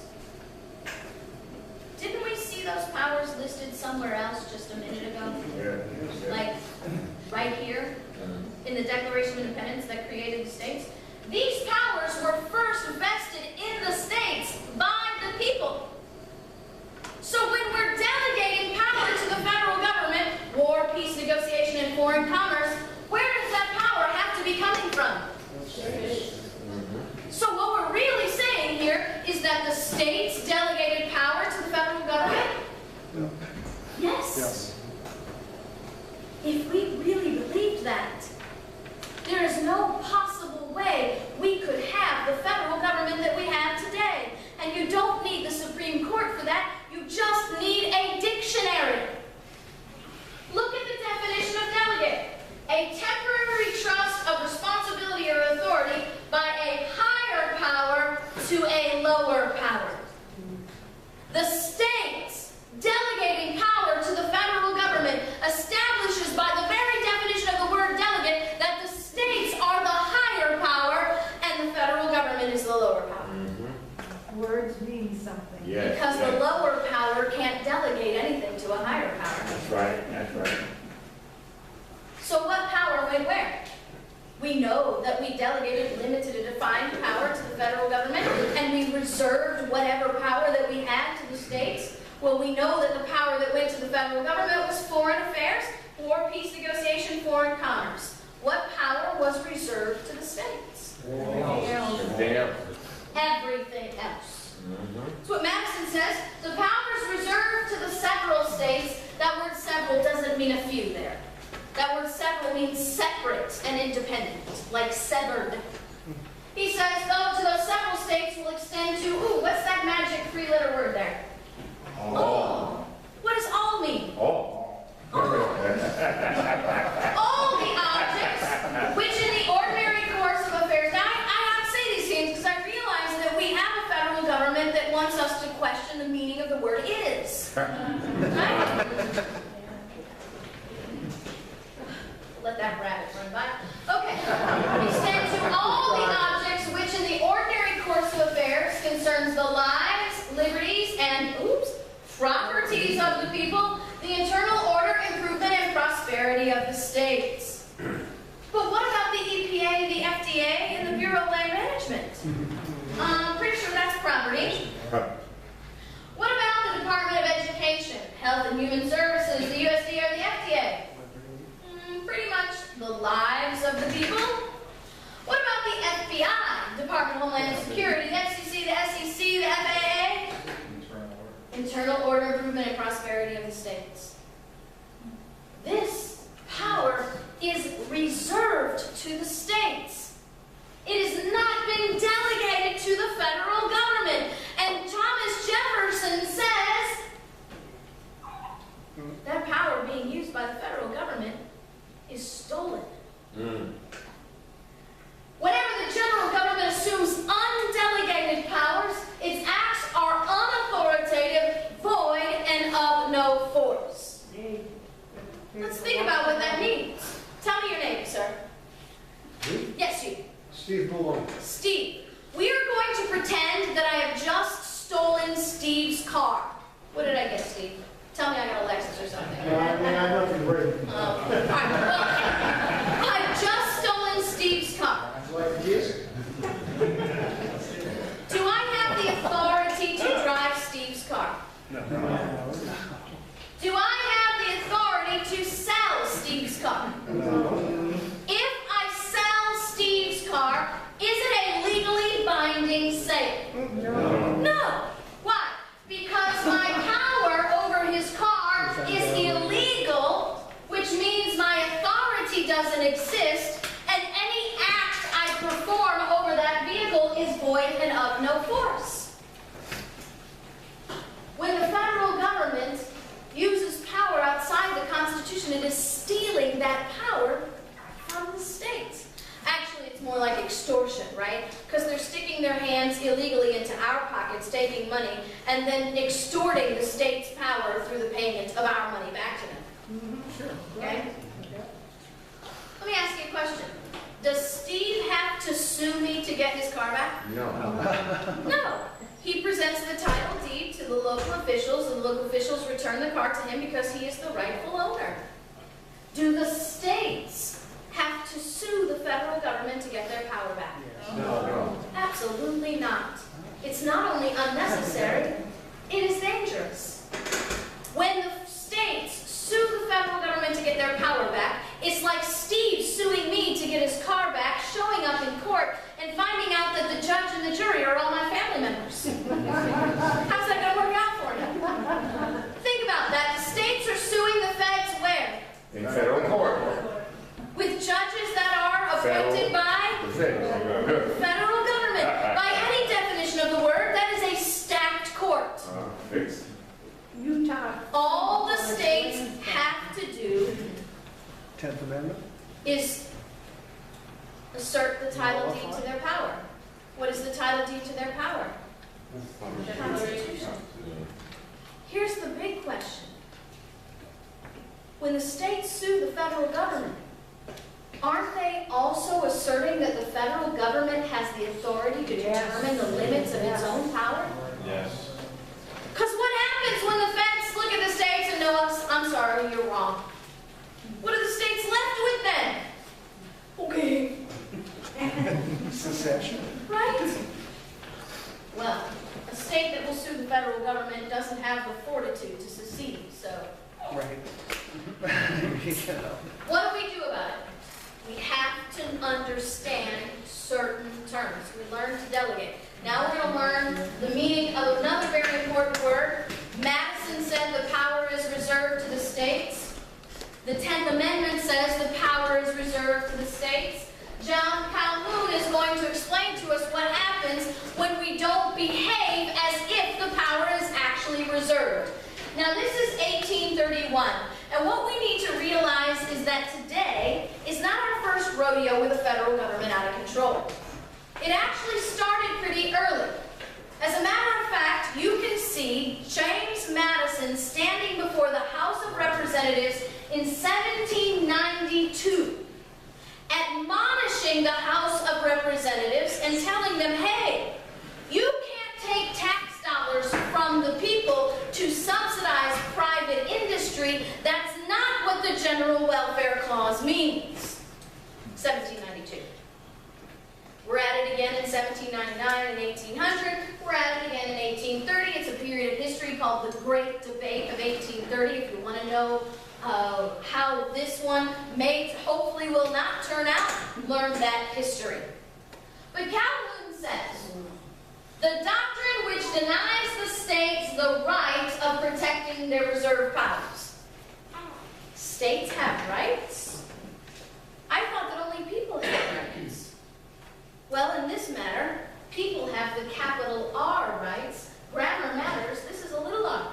C: Didn't we see those powers listed somewhere else just a minute ago?
B: Yeah.
C: Like right here in the Declaration of Independence that created the states? These powers were first first vested in the states by the people. So when we're delegating power to the federal government, war, peace, negotiation, and foreign commerce, where does that power have to be coming from? So what we're really saying here is that the states delegated power to the federal government? Yes.
D: Yes.
C: If we really believed that, there is no possible way we could have the federal government that we have today. And you don't need the Supreme Court for that. You just need a dictionary. Look at the definition of delegate. A temporary trust of responsibility or authority by a higher power to a lower power. The states delegating power to the federal government establishes by the very definition of the word delegate that the states are the higher power and the federal government is the lower power.
E: Words mean something.
B: Yes.
C: Because the lower power can't delegate anything to a higher power.
B: That's right, that's right.
C: So what power went where? We know that we delegated limited and defined power to the federal government, and we reserved whatever power that we had to the states. Well, we know that the power that went to the federal government was foreign affairs, war, peace, negotiation, foreign commerce. What power was reserved to the states?
B: There.
C: Everything else. That's what Madison says. The powers reserved to the several states. That word several doesn't mean a few there. That word several means separate and independent, like severed. He says, though, to those several states will extend to, ooh, what's that magic three-letter word there? All. What does all mean?
B: Oh.
C: All the objects which in the ordinary course of affairs. Now, I have to say these things because I realize that we have a federal government that wants us to question the meaning of the word is. Right? Let that rabbit run by. Okay. Extend to all the objects which in the ordinary course of affairs concerns the lives, liberties, and, properties of the people, the internal order, improvement, and prosperity of the states. But what about the EPA, the FDA, and the Bureau of Land Management? I'm pretty sure that's property. What about the Department of Education, Health and Human Services, the USDA, or the FDA? Pretty much the lives of the people. What about the FBI, Department of Homeland Security, the FCC, the SEC, the FAA? Internal order, improvement, and prosperity of the states. This power is reserved to the states. It has not been delegated to the federal government. And Thomas Jefferson says that power being used by the federal government is stolen. Whenever the general government assumes undelegated powers, its acts are unauthoritative, void, and of no force. Let's think about what that means. Tell me your name, sir. Yes, you.
D: Steve Malone.
C: Steve. We are going to pretend that I have just stolen Steve's car. What did I get, Steve? Tell me I got a Lexus or something.
D: I got nothing great.
C: All right, well, I've just stolen Steve's car.
D: Like this?
C: Do I have the authority to drive Steve's car?
D: No.
C: Do I have the authority to sell Steve's car?
D: No.
C: If I sell Steve's car, is it a legally binding sale? No. Why? Because my power over his car is illegal, which means my authority doesn't exist, and any act I perform over that vehicle is void and of no force. When the federal government uses power outside the Constitution, it is stealing that power from the states. Actually, it's more like extortion, right? Because they're sticking their hands illegally into our pockets, taking money, and then extorting the state's power through the payment of our money back to them.
E: Sure.
C: Okay? Let me ask you a question. Does Steve have to sue me to get his car back?
B: No.
C: No. He presents the title deed to the local officials, and the local officials return the car to him because he is the rightful owner. Do the states have to sue the federal government to get their power back?
B: No.
C: Absolutely. Absolutely not. It's not only unnecessary, it is dangerous. When the states sue the federal government to get their power back, it's like Steve suing me to get his car back, showing up in court, and finding out that the judge and the jury are all my family members. How's that going to work out for you? Think about that. The states are suing the feds where?
B: In federal court.
C: With judges that are appointed by
B: Good.
C: federal government. By any definition of the word, that is a stacked court.
B: Fixed.
E: Utah.
C: All the states have to do
D: 10th Amendment?
C: is assert the title deed to their power. What is the title deed to their power? The Constitution. Here's the big question. When the states sue the federal government, aren't they also asserting that the federal government has the authority to determine the limits of its own power?
B: Yes.
C: Because what happens when the feds look at the states and know, I'm sorry, you're wrong? What are the states left with then? Okay.
D: Secession?
C: Right? Well, a state that will sue the federal government doesn't have the fortitude to secede, so
D: Right.
C: what do we do about it? We have to understand certain terms. We learn to delegate. Now we're going to learn the meaning of another very important word. Madison said the power is reserved to the states. The 10th Amendment says the power is reserved to the states. John Calhoun is going to explain to us what happens when we don't behave as if the power is actually reserved. Now this is 1831, and what we need to realize is that today is not our first rodeo with the federal government out of control. It actually started pretty early. As a matter of fact, you can see James Madison standing before the House of Representatives in 1792, admonishing the House of Representatives and telling them, hey, you can't take tax dollars from the people to subsidize private industry. That's not what the General Welfare Clause means. 1792. We're at it again in 1799 and 1800. We're at it again in 1830. It's a period of history called the Great Debate of 1830. If you want to know how this one hopefully will not turn out, learn that history. But Calhoun says, the doctrine which denies the states the right of protecting their reserved powers. States have rights? I thought that only people had rights. Well, in this matter, people have the capital R rights. Grammar matters. This is a little r.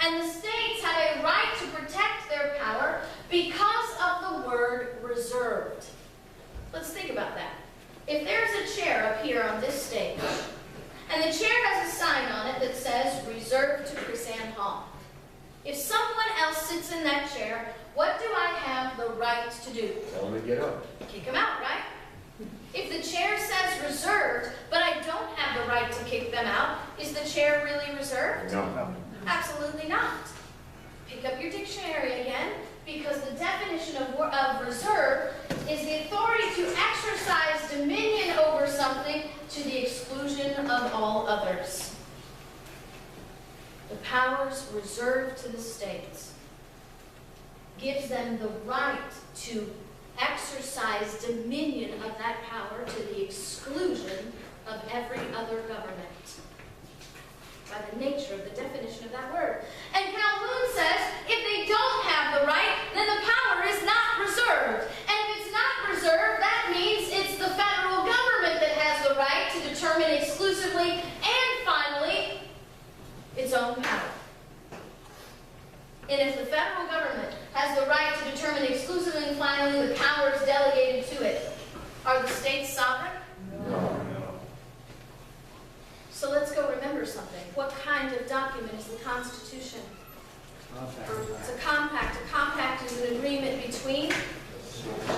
C: And the states have a right to protect their power because of the word reserved. Let's think about that. If there's a chair up here on this stage, and the chair has a sign on it that says, reserved to KrisAnne Hall. If someone else sits in that chair, what do I have the right to do?
B: Tell them to get up.
C: Kick them out, right? If the chair says reserved, but I don't have the right to kick them out, is the chair really reserved?
B: No.
C: Absolutely not. Pick up your dictionary again, because the definition of reserve is the authority to exercise dominion over something to the exclusion of all others. The powers reserved to the states gives them the right to exercise dominion of that power to the exclusion of every other government. By the nature of the definition of that word. And Calhoun says, if they don't have the right, then the power is not reserved. And if it's not reserved, that means it's the federal government that has the right to determine exclusively and finally its own power. And if the federal government has the right to determine exclusively and finally the powers delegated to it, are the states sovereign?
B: No.
C: So let's go remember something. What kind of document is the Constitution? It's a compact. A compact is an agreement between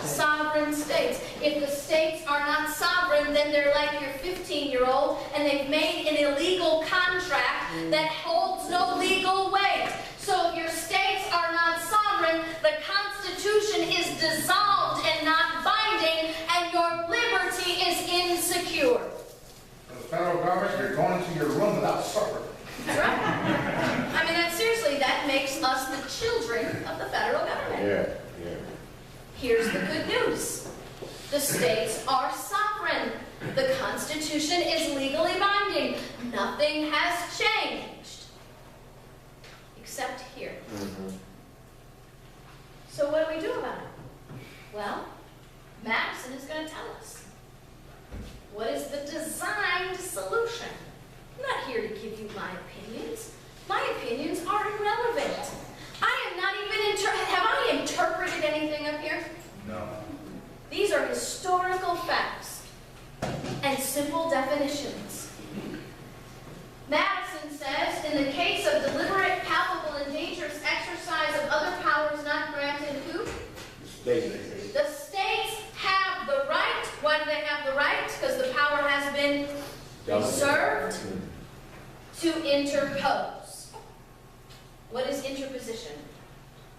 C: sovereign states. If the states are not sovereign, then they're like your 15-year-old and they've made an illegal contract that holds no legal weight. So if your states are not sovereign, the Constitution is dissolved and not binding, and your liberty is insecure.
F: federal government, you're going to your room without supper.
C: That's right. I mean, seriously, that makes us the children of the federal government.
B: Yeah, yeah.
C: Here's the good news. The states are sovereign. The Constitution is legally binding. Nothing has changed. Except here. So what do we do about it? Well, Madison is going to tell us. What is the designed solution? I'm not here to give you my opinions. My opinions are irrelevant. I am not even have I interpreted anything up here?
F: No.
C: These are historical facts and simple definitions. Madison says, in the case of deliberate, palpable, and dangerous exercise of other powers not granted who? The states have the right. Why do they have the right? Because the power has been reserved to interpose. What is interposition?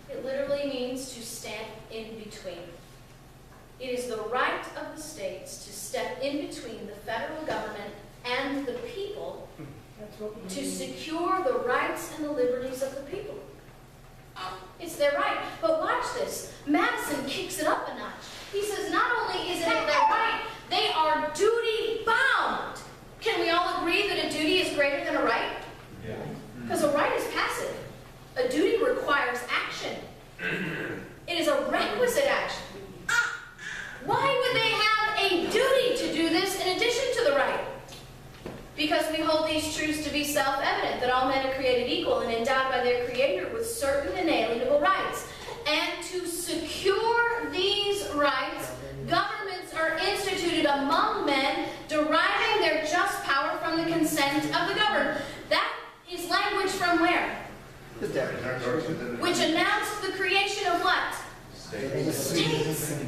C: It literally means to stand in between. It is the right of the states to step in between the federal government and the people to secure the rights and the liberties of the people. It's their right. But watch this. Madison kicks it up a notch. He says not only is it their right, they are duty bound. Can we all agree that a duty is greater than a right?
F: Yeah.
C: Because a right is passive. A duty requires action. It is a requisite action. Why would they have a duty to do this in addition to the right? Because we hold these truths to be self-evident, that all men are created equal and endowed by their Creator with certain inalienable rights. And to secure these rights, governments are instituted among men, deriving their just power from the consent of the governed. That is language from where?
D: The Declaration.
C: Which announced the creation of what? States.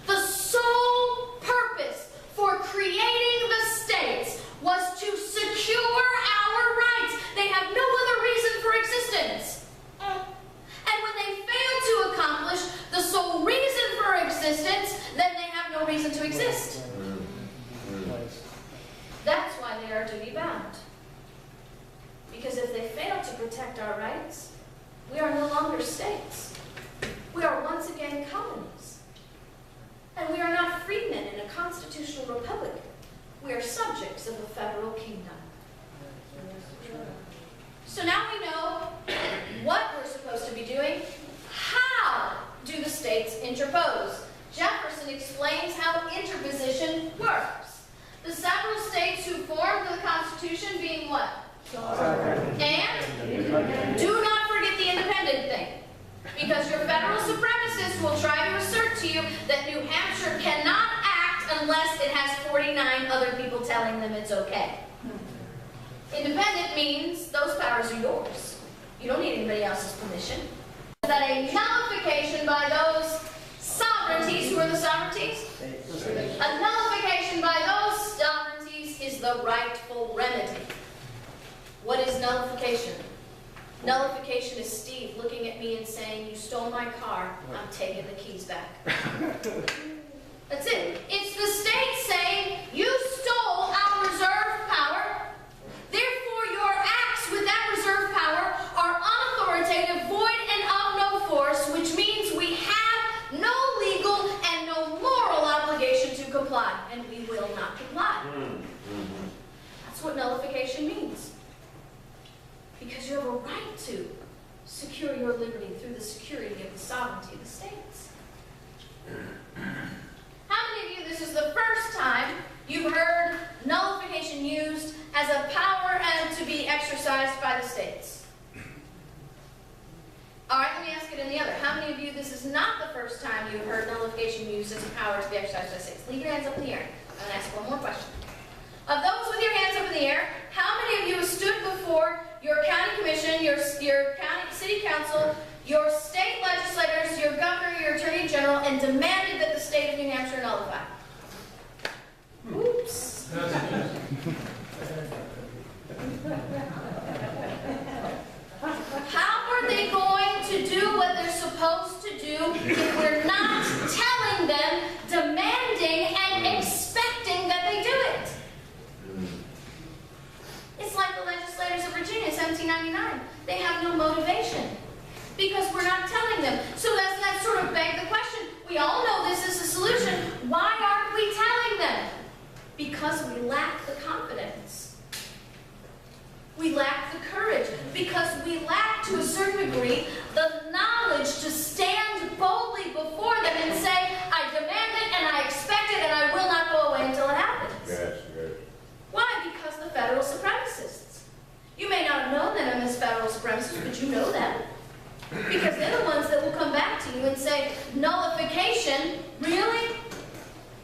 C: The sole purpose for creating the states was to secure our rights. They have no other reason for existence. And when they fail to accomplish the sole reason for existence, then they have no reason to exist. That's why they are duty bound. Because if they fail to protect our rights, we are no longer states. We are once again colonies. And we are not freemen in a constitutional republic. We are subjects of a federal kingdom. So now we know what we're supposed to be doing. How do the states interpose? Jefferson explains how interposition works. The several states who formed the Constitution being what? And do not forget the independent thing. Because your federal supremacists will try to assert to you that New Hampshire cannot act unless it has 49 other people telling them it's okay. Independent means those powers are yours. You don't need anybody else's permission. That a nullification by those sovereignties, who are the sovereignties? A nullification by those sovereignties is the rightful remedy. What is nullification? Nullification is Steve looking at me and saying, you stole my car, I'm taking the keys back. That's it. It's the state saying, you stole our reserve power, therefore your acts with that reserve power are unauthoritative, void, and of no force, which means we have no legal and no moral obligation to comply, and we will not comply. That's what nullification means. Because you have a right to secure your liberty through the security of the sovereignty of the states. How many of you, this is the first time you've heard nullification used as a power and to be exercised by the states? All right, let me ask it in the other. How many of you, this is not the first time you've heard nullification used as a power to be exercised by the states? Leave your hands up in the air. I'm going to ask one more question. Of those with your hands up in the air, how many of you have stood before your county commission, your county city council, your state legislators, your governor, your attorney general, and demanded that the state of New Hampshire nullify? Oops. How are they going to do what they're supposed to do if we're not telling them, demanding, and expecting that they do it? $14.99. They have no motivation because we're not telling them. So that sort of begs the question, we all know this is the solution. Why aren't we telling them? Because we lack the confidence. We lack the courage because we lack, to a certain degree, the knowledge to stand boldly before them and say, I demand it and I expect it and I will not go away until it happens.
B: Yes, yes.
C: Why? Because the federal supremacists. You may not have known them as federal supremacists, but you know them. Because they're the ones that will come back to you and say, nullification? Really?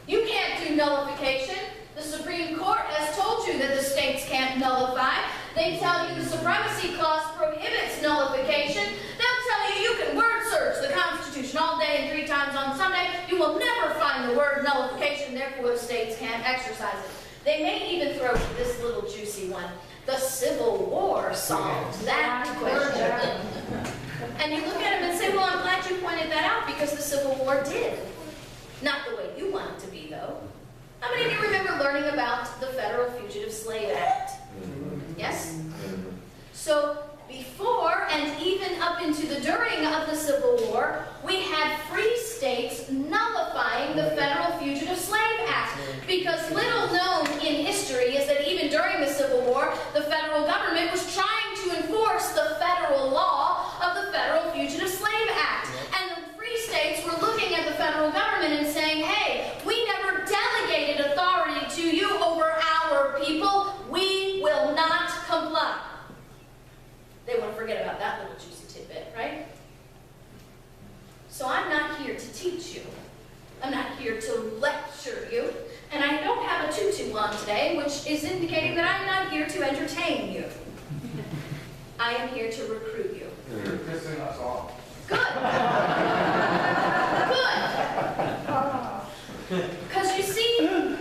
C: You can't do nullification. The Supreme Court has told you that the states can't nullify. They tell you the Supremacy Clause prohibits nullification. They'll tell you you can word search the Constitution all day and 3 times on Sunday. You will never find the word nullification, therefore the states can't exercise it. They may even throw this little juicy one. The Civil War solved that question. And you look at them and say, well, I'm glad you pointed that out because the Civil War did. Not the way you want it to be, though. How many of you remember learning about the Federal Fugitive Slave Act? Yes? So before and even up into the during of the Civil War, we had free states nullifying the Federal Fugitive Slave Act. Because little known in history is that even during the Civil War, the federal government was trying to enforce the federal law of the Federal Fugitive Slave Act. And the free states were looking at the federal government and saying, hey, we never delegated authority to you over our people. We will not comply. They want to forget about that little juicy tidbit, right? So I'm not here to teach you. I'm not here to lecture you. And I don't have a tutu on today, which is indicating that I'm not here to entertain you. I am here to recruit you.
F: You're pissing us off.
C: Good. Good. Because you see,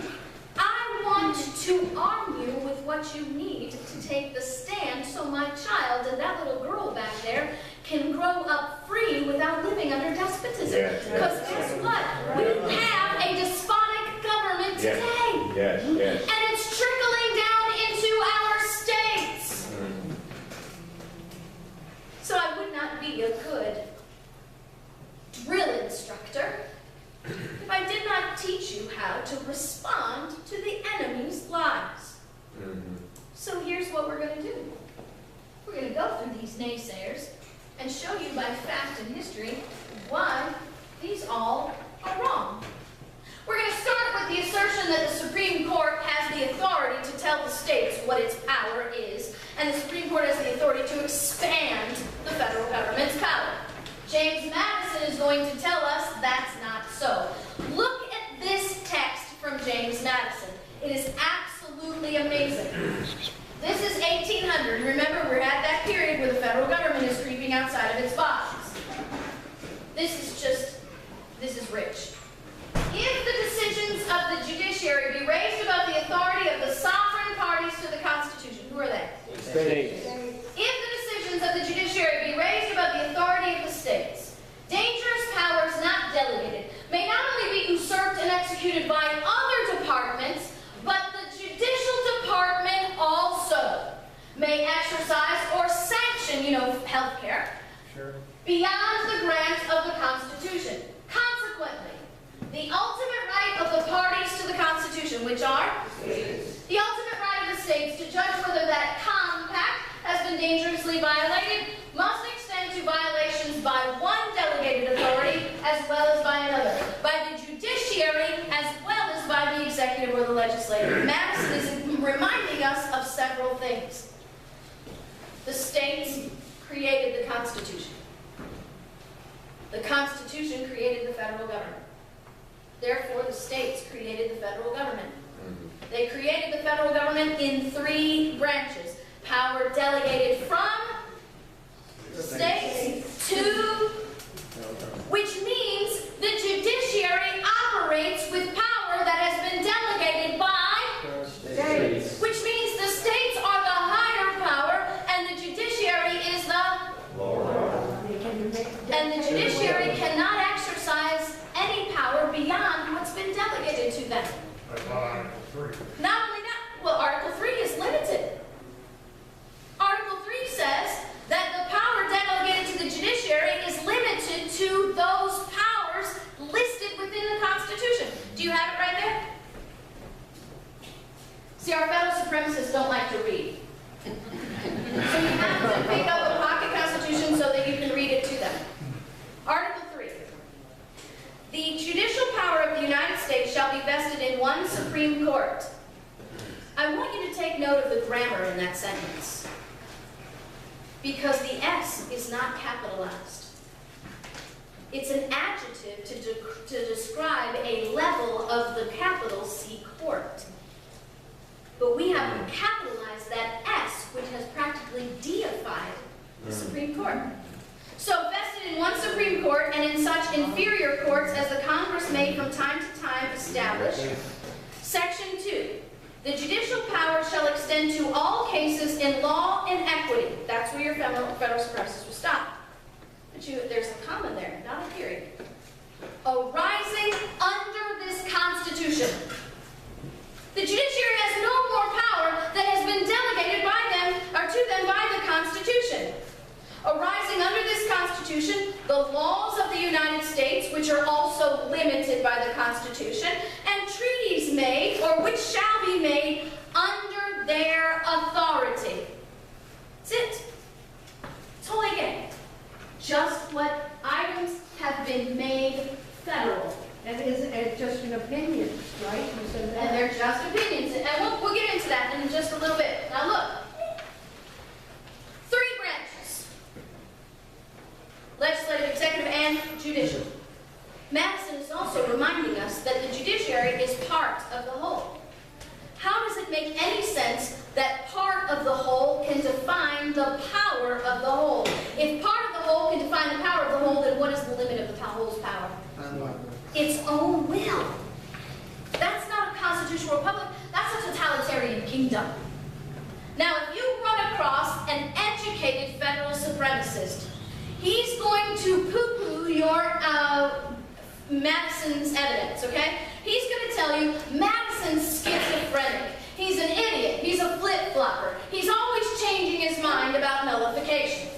C: I want to arm you with what you need to take the stand so my child and that little girl back there can grow up free without living under despotism. Because guess what? We have a despotic government today.
B: Yes, yes.
C: And it's trickling down into our states. So I would not be a good drill instructor if I did not teach you how to respond to the enemy's lies. So here's what we're going to do. We're going to go through these naysayers and show you by fact and history why these all are wrong. We're going to start with the assertion that the Supreme Court has the authority to tell the states what its power is, and the Supreme Court has the authority to expand the federal government's power. James Madison is going to tell us that's not so. Look at this text from James Madison. It is absolutely amazing. This is 1800. Remember, we're at that period where the federal government is creeping outside of its boxes. This is rich. If the decisions of the judiciary be raised above the authority of the sovereign parties to the Constitution, who are they?
B: States.
C: If the decisions of the judiciary be raised above the authority of the states, dangerous powers not delegated may not only be usurped and executed by other departments, but the judicial department also may exercise or sanction, healthcare, beyond the grant of the Constitution. Consequently, the ultimate right of the parties to the Constitution, which are the ultimate right of the states to judge whether that compact has been dangerously violated, must extend to violations by one delegated authority as well as by another, by the judiciary as well as by the executive or the legislature. Madison is reminding us of several things. The states created the Constitution. The Constitution created the federal government. Therefore, the states created the federal government. They created the federal government in 3 branches. Power delegated from states to, which means the judiciary operates with power that has been delegated by states. Which means the states are the higher power and the judiciary is the lower. And the judiciary cannot exercise any power beyond what's been delegated to them.
F: That's not Article 3.
C: Not only that, well, Article 3 is limited. Article 3 says because the S is not capitalized. It's an adjective to describe a level of the capital C court. But we haven't capitalized that S, which has practically deified the Supreme Court. So vested in one Supreme Court and in such inferior courts as the Congress may from time to time establish. Section 2. The judicial power shall extend to all cases in law and equity. That's where your federal supremacists will stop. But there's a comma there, not a period. Arising under this Constitution. The judiciary has no more power than has been delegated by them, or to them by the Constitution. Arising under this Constitution, the laws of the United States, which are also limited by the Constitution, and treaties made, or which shall be made, under their authority. That's it. That's all I get. Just what items have been made federal.
E: And isn't it just an opinion, right? You said that.
C: And they're just opinions. And we'll get into that in just a little bit. Now look. 3 branches. Legislative, executive, and judicial. Madison is also reminding us that the judiciary is part of the whole. How does it make any sense that part of the whole can define the power of the whole? If part of the whole can define the power of the whole, then what is the limit of the whole's power? Its own will. That's not a constitutional republic, that's a totalitarian kingdom. Now, if you run across an educated federal supremacist, he's going to poo-poo your Madison's evidence, okay? He's going to tell you Madison's schizophrenic. He's an idiot. He's a flip-flopper. He's always changing his mind about nullification.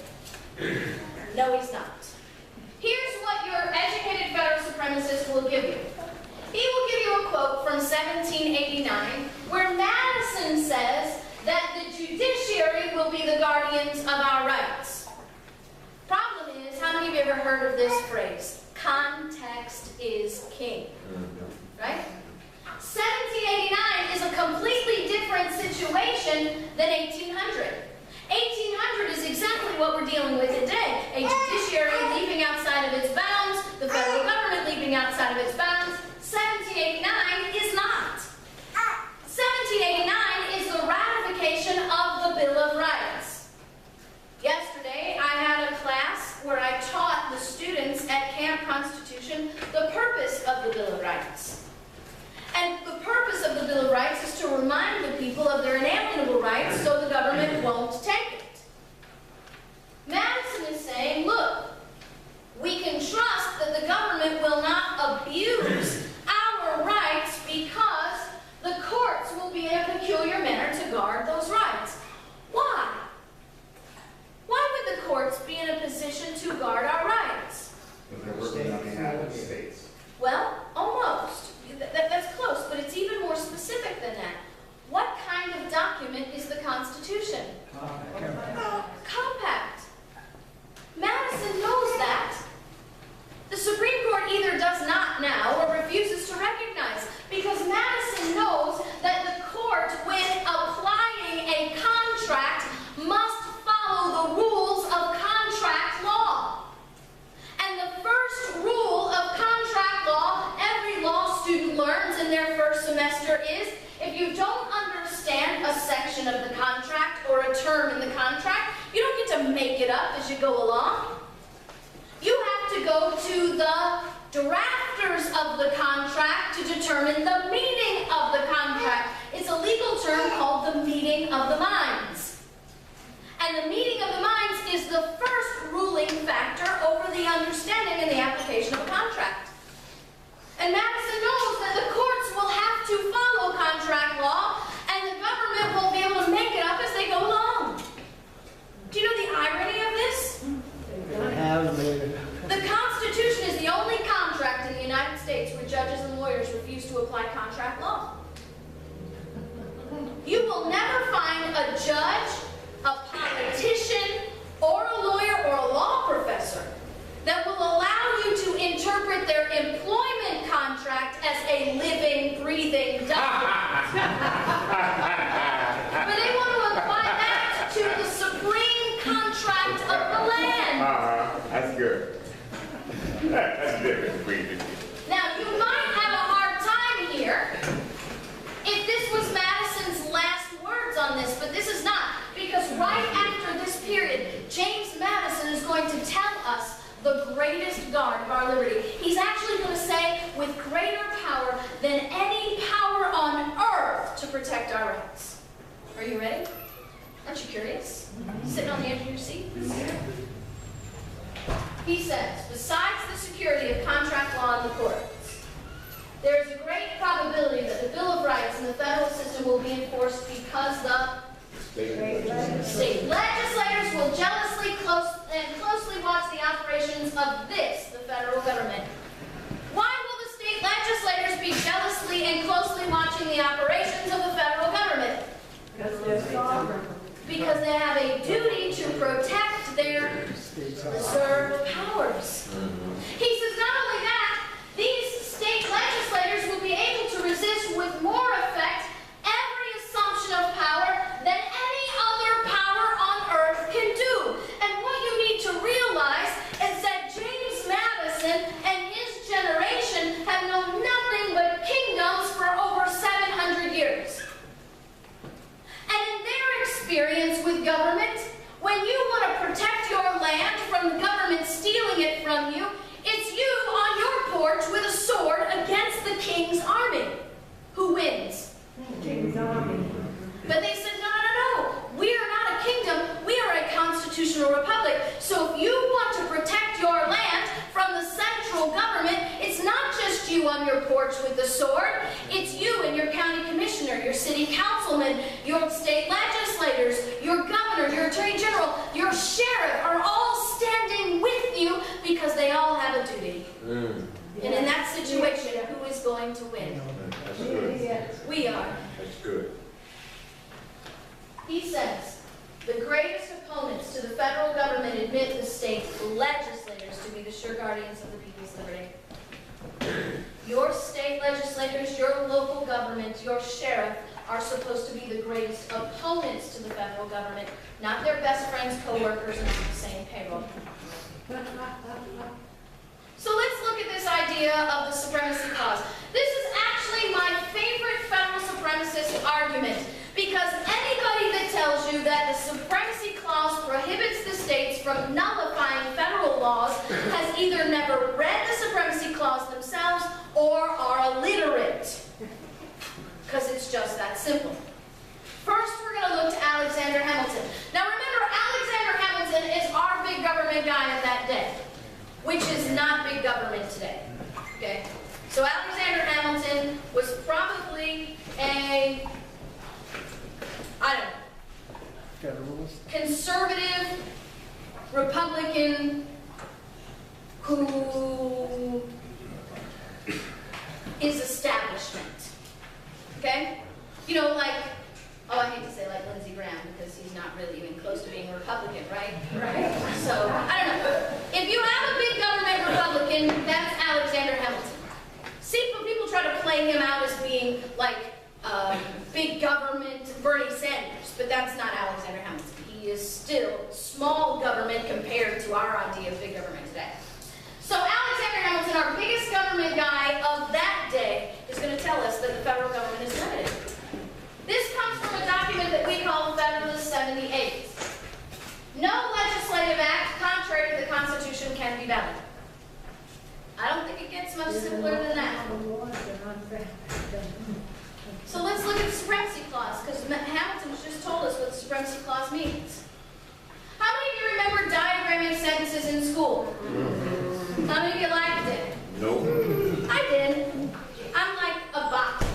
C: No, he's not. Here's what your educated federal supremacist will give you. He will give you a quote from 1789 where Madison says that the judiciary will be the guardians of our rights. Problem is, how many of you have ever heard of this phrase? Context is king. Right? 1789 is a completely different situation than 1800. 1800 is exactly what we're dealing with today. A judiciary leaping outside of its bounds, the federal government leaping outside of its bounds. 1789 is not. 1789 is the ratification of the Bill of Rights. Yesterday, I had a class where I taught the students at Camp Constitution the purpose of the Bill of Rights. And the purpose of the Bill of Rights is to remind the people of their inalienable rights so the government won't take it. Madison is saying, look, we can trust that the government will not abuse our rights because the courts will be in a peculiar manner to guard those rights. Why? Why would the courts be in a position to guard our rights?
B: Because they're working on behalf of the states.
C: Well, almost. That's close, but it's even more specific than that. What kind of document is the Constitution? Compact. Madison knows that. The Supreme Court either does not now or refuses to recognize, because Madison knows that the court, when applying a contract, must follow the rules of contract law. And the first rule of contract law, every law student learns in their first semester, is if you don't understand a section of the contract or a term in the contract, you don't get to make it up as you go along. You have to go to the drafters of the contract to determine the meaning of the contract. It's a legal term called the meeting of the minds. And the meeting of the minds is the first ruling factor over the understanding and the application of a contract. And Madison knows that the courts will have to follow contract law, and the government won't be able to make it up as they go along. Do you know the irony of this? The Constitution is the only contract in the United States where judges and lawyers refuse to apply contract law. You will never find a judge, a politician, or a lawyer or a law professor that will allow you to interpret their employment contract as a living, breathing document.
G: That's good. That's different, Queen.
C: Now, you might have a hard time here if this was Madison's last words on this, but this is not, because right after this period, James Madison is going to tell us the greatest guard of our liberty. He's actually going to say, with greater power than any power on earth to protect our rights. Are you ready? Aren't you curious? Sitting on the edge of your seat? He says, besides the security of contract law in the courts, there is a great probability that the Bill of Rights in the federal system will be enforced because the state legislators will closely watch the operations of this, the federal government. Why will the state legislators be jealously and closely watching the operations of the federal government? Because they have a duty to protect their reserved powers. He says not only that, these state legislators will be able to resist with more effect every assumption of power than any other power on earth can do. And what you need to realize is that James Madison and his generation have known nothing but kingdoms for over 700 years. And in their experience with government, when you want to protect your land from the government stealing it from you, it's you on your porch with a sword against the king's army. Who wins?
E: King's army.
C: But they said, no. We are not a kingdom. We are a constitutional republic. So if you want to protect your land from the central government, it's not just you on your porch with the sword. It's you and your county commissioner, your city councilman, your state legislators, your governor, your attorney general, your sheriff are all standing with you because they all have a duty. And in that situation, who is going to win?
G: That's good.
C: We are.
G: That's good.
C: He says, the greatest opponents to the federal government admit the state legislators to be the sure guardians of the people's liberty. Your state legislators, your local government, your sheriff are supposed to be the greatest opponents to the federal government, not their best friends, co-workers, and on the same payroll. So let's look at this idea of the supremacy clause. This is actually my favorite federal supremacist argument, because anybody that tells you that the supremacy clause prohibits the states from nullifying federal laws has either never read the supremacy clause themselves or are illiterate, because it's just that simple. First, we're going to look to Alexander Hamilton. Now remember, Alexander Hamilton is our big government guy of that day, which is not big government today. Okay? So Alexander Hamilton was probably a, I don't know,
D: Federalist.
C: conservative Republican who is establishment. Okay? You know, like, oh, I hate to say like Lindsey Graham because he's not really even close to being a Republican, right? Right. So, I don't know. If you have a big government Republican, that's Alexander Hamilton. See, when people try to play him out as being like big government Bernie Sanders, but that's not Alexander Hamilton. He is still small government compared to our idea of big government today. So Alexander Hamilton, our biggest government guy of that day, is going to tell us that the federal government is limited. This comes from a document that we call Federalist 78. No legislative act contrary to the Constitution can be valid. I don't think it gets much simpler than that. So let's look at the Supremacy Clause, because Hamilton's just told us what the Supremacy Clause means. How many of you remember diagramming sentences in school? How many of you liked it?
G: Nope.
C: I did. I'm like a boxer,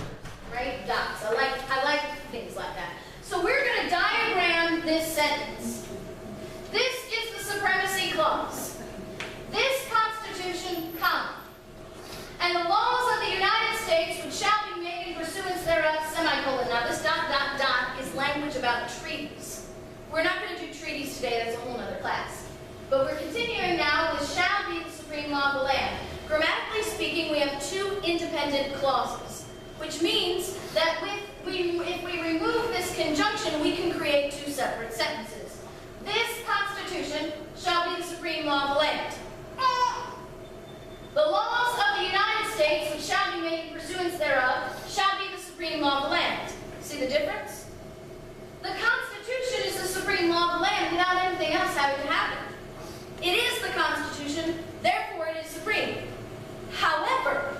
C: right? Dots. I like things like that. So we're going to diagram this sentence. This is the Supremacy Clause. This Constitution, and the laws of the United States which shall be made in pursuance thereof, semicolon. Now this ... is language about treaties. We're not going to do treaties today, that's a whole other class. But we're continuing now with shall be the supreme law of the land. Grammatically speaking, we have two independent clauses, which means that if we remove this conjunction, we can create two separate sentences. This Constitution shall be the supreme see the difference? The Constitution is the supreme law of the land without anything else having to happen. It is the Constitution, therefore it is supreme. However,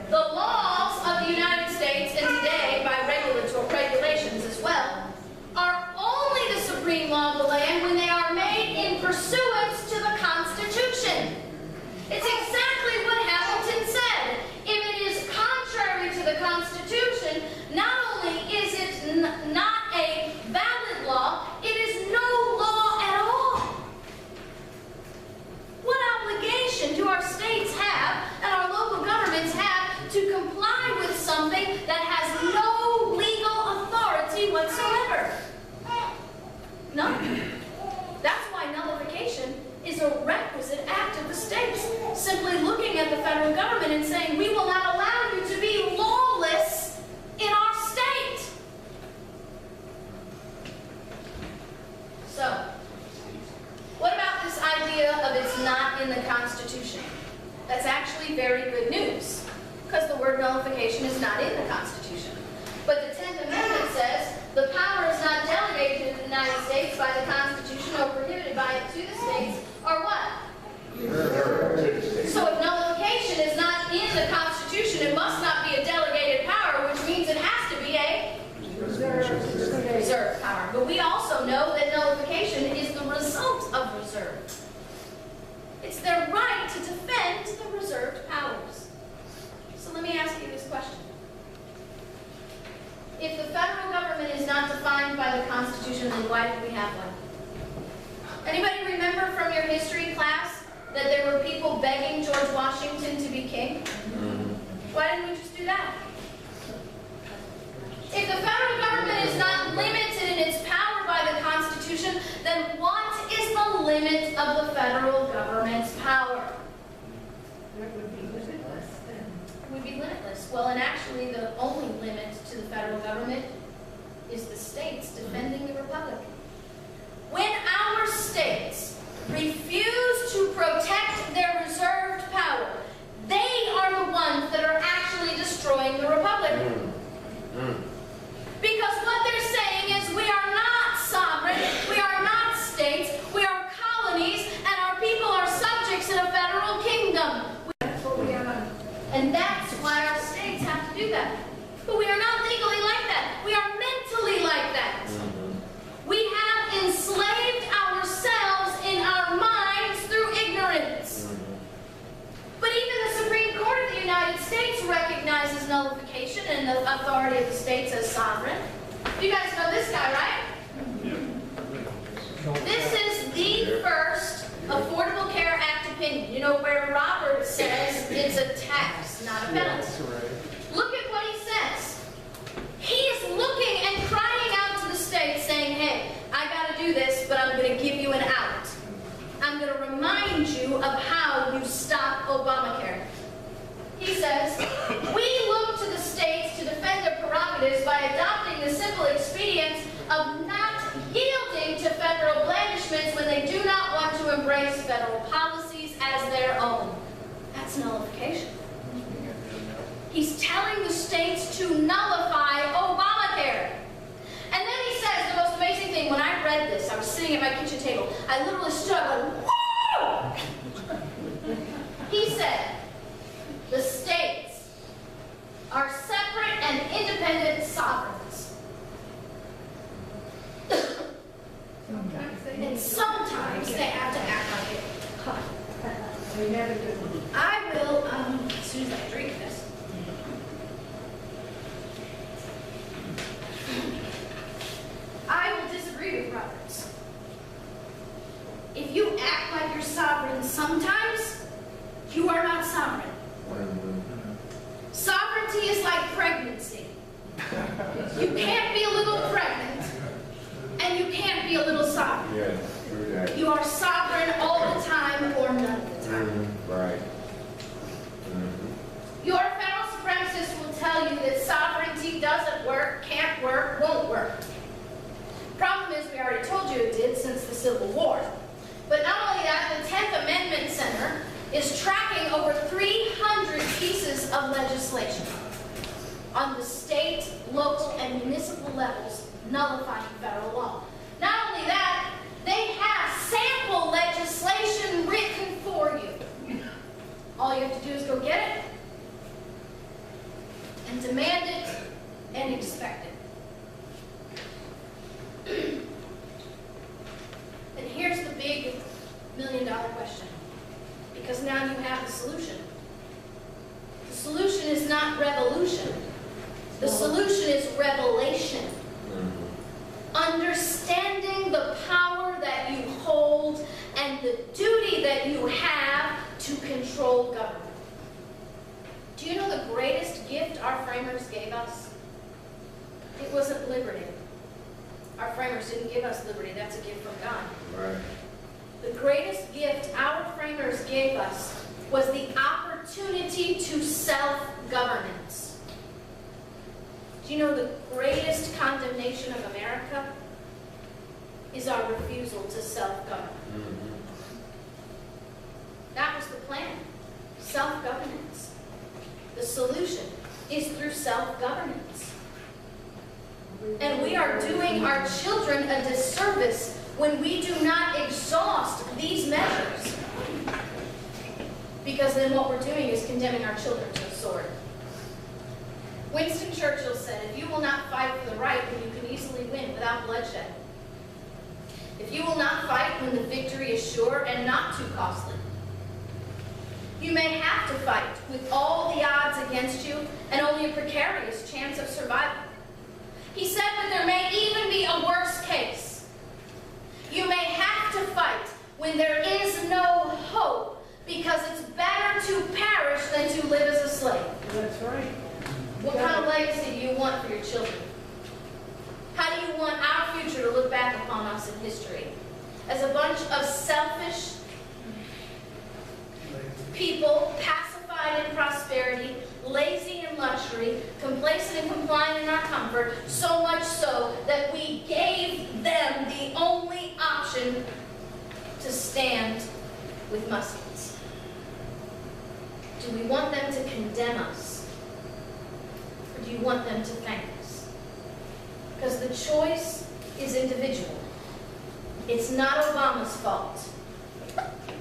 C: the laws of the United States, and today by regulations as well, are only the supreme law of the land when they are made in pursuance to the Constitution. It's exactly what Hamilton said. If it is contrary to the Constitution, not only is it not a valid law, it is no law at all. What obligation do our states have and our local governments have to comply with something that has no legal authority whatsoever? None. That's why nullification is a requisite act of the states. Simply looking at the federal government and saying, we will not allow you to be lawless in our state. So, what about this idea of it's not in the Constitution? That's actually very good news, because the word nullification is not in the Constitution. But the 10th Amendment says the power is not delegated to the United States by the Constitution or prohibited by it to the states, or what? So if nullification is not in the Constitution, it must not be a delegated power, which means it has to be a reserved power. But we also know that nullification is the result of reserve. It's their right to defend the reserved powers. So let me ask you this question. If the federal government is not defined by the Constitution, then why did we have one? Anybody remember from your history class that there were people begging George Washington to be king? Why didn't we just do that? If the federal government is not limited in its power by the Constitution, then what is the limit of the federal government's power?
E: That would be limitless then.
C: Would be limitless. Well, and actually the only limit to the federal government is the states defending the republic. When our states refuse to protect their reserved power, they are the ones that are actually destroying the republic. Because what they're saying is we are not sovereign, we are not states, we are colonies, and our people are subjects in a federal kingdom.
E: That's what we are.
C: And that's why our states have to do that. But we are not legally like that. We are mentally like that. We have enslaved ourselves in our minds through ignorance. But even the Supreme Court of the United States recognizes nullification and the authority of the states as sovereign. You guys know this guy, right? This is the first Affordable Care Act opinion. You know where Robert says it's a tax, not a penalty. Look at what he says. He is looking and crying out to the states saying, hey, I got to do this, but I'm going to give you an out. I'm going to remind you of how you stop Obamacare. He says, we look to the states to defend their prerogatives by adopting the simple expedient of not yielding to federal blandishments when they do not want to embrace federal policies as their own. That's nullification. He's telling the states to nullify Obamacare. And then he says the most amazing thing. When I read this, I was sitting at my kitchen table. I literally stood up and, whoa! He said, the states are separate and independent sovereigns. And sometimes they have to act like it.
E: We never do.
C: I will, as soon as I drink this. I will disagree with Roberts. If you act like you're sovereign sometimes, you are not sovereign. Sovereignty is like pregnancy. You can't be a little pregnant, and you can't be a little sovereign.
G: Yes, true that.
C: You are sovereign all the time or none of the time.
G: Right.
C: Your federal supremacist will tell you that sovereignty doesn't work, can't work, won't work. Problem is, we already told you it did since the Civil War. But not only that, the 10th Amendment Center is tracking over 300 pieces of legislation on the state, local, and municipal multiple levels, nullifying federal law. Not only that, they have sample legislation written for you. All you have to do is go get it and demand it and expect it. And here's the big million-dollar question, because now you have the solution. The solution is not revolution. The solution is revelation. Understanding the power that you hold and the duty that you have to control government. Do you know the greatest gift our framers gave us? It wasn't liberty. Our framers didn't give us liberty. That's a gift from God.
G: Right.
C: The greatest gift our framers gave us was the opportunity to self-governance. Do you know the greatest condemnation of America is our refusal to self-govern? That was the plan. Self-governance. The solution is through self-governance. And we are doing our children a disservice when we do not exhaust these measures. Because then what we're doing is condemning our children to the sword. Winston Churchill said, if you will not fight for the right, then you can easily win without bloodshed. If you will not fight when the victory is sure and not too costly, you may have to fight with all the odds against you and only a precarious chance of survival. He said that there may even be a worse case. You may have to fight when there is no hope, because it's better to perish than to live as a slave.
E: That's right.
C: What kind of legacy do you want for your children? How do you want our future to look back upon us in history? As a bunch of selfish people, pacified in prosperity, lazy in luxury, complacent and compliant in our comfort, so much so that we gave them the only option to stand with muskets. Do we want them to condemn us? Or do you want them to thank us? Because the choice is individual. It's not Obama's fault,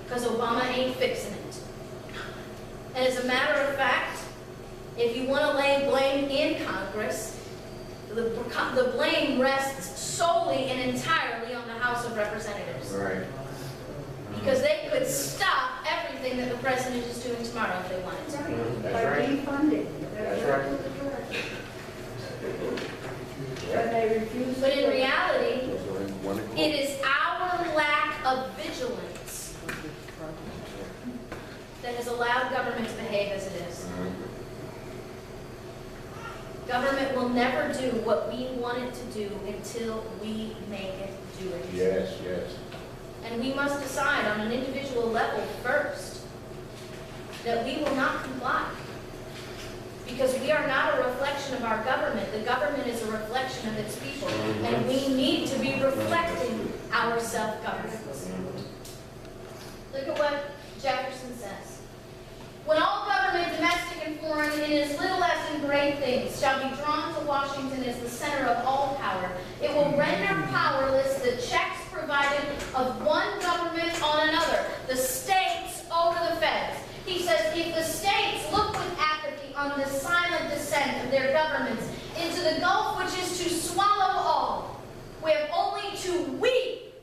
C: because Obama ain't fixing it. And as a matter of fact, if you want to lay blame in Congress, the blame rests solely and entirely on the House of Representatives.
G: Right.
C: Because they could stop everything that the president is doing tomorrow if they wanted to.
E: Right.
G: That's
E: By
G: right.
E: defunding.
G: That's right.
E: And they refuse.
C: But in reality,
G: Those are in one accord.
C: it is our lack of vigilance that has allowed government to behave as it is. Government will never do what we want it to do until we make it do it.
G: Yes, yes.
C: And we must decide on an individual level first that we will not comply. Because we are not a reflection of our government. The government is a reflection of its people. And we need to be reflecting our self-governance. Look at what Jefferson says. When all government, domestic and foreign, in as little as in great things, shall be drawn to Washington as the center of all power, it will render powerless the checks provided of one government on another, the states over the feds. He says, if the states look with apathy on the silent descent of their governments into the gulf which is to swallow all, we have only to weep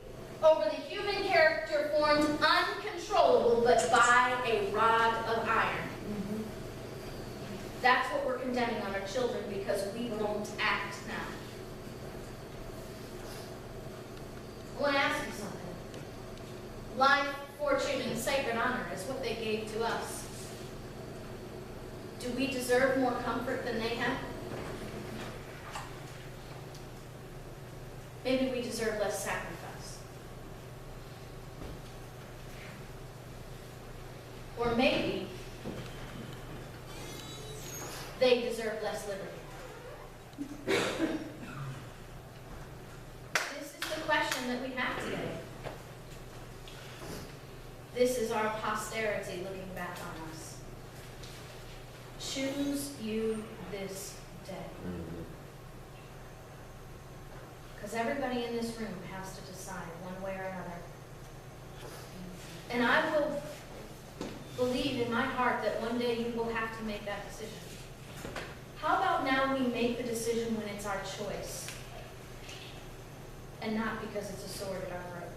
C: over the human character formed uncontrollable but by a rod of iron. That's what we're condemning on our children because we won't act now. I want to ask you something. Life, fortune, and sacred honor is what they gave to us. Do we deserve more comfort than they have? Maybe we deserve less sacrifice. Or maybe they deserve less liberty. This is the question that we have today. This is our posterity looking back on us. Choose you this day. because everybody in this room has to decide one way or another. And I will believe in my heart that one day you will have to make that decision. How about now we make the decision when it's our choice, and not because it's a sword at our throat?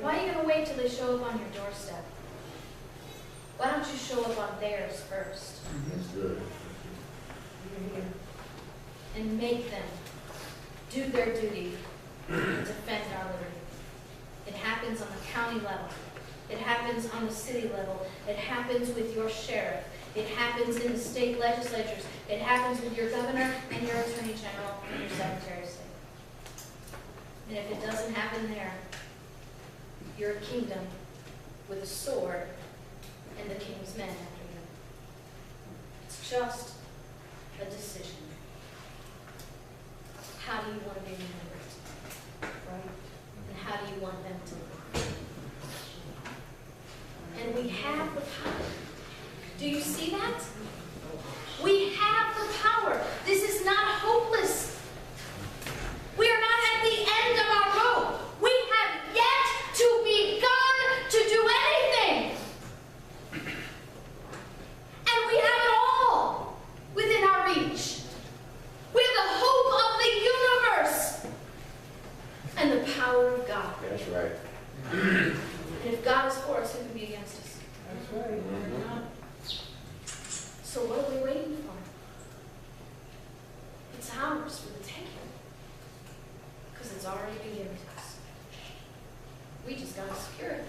C: Why are you going to wait till they show up on your doorstep? Why don't you show up on theirs first
G: That's good.
C: and make them do their duty and defend our liberty? It happens on the county level. It happens on the city level. It happens with your sheriff. It happens in the state legislatures. It happens with your governor and your attorney general and your secretary of state. And if it doesn't happen there, you're a kingdom with a sword and the king's men after you. It's just a decision. How do you want to be remembered? Right? And how do you want them to live? And we have the power. Do you see that? We have the power. This is not hopeless. We are not at the end of our road. We have yet to begun to do anything. And we have it all within our reach. We have the hope of the universe and the power of God.
G: That's right.
C: And if God is for us, who can be against us?
E: That's right.
C: So what are we waiting for? It's ours for the taking. Because it's already been given to us. We just got to secure it.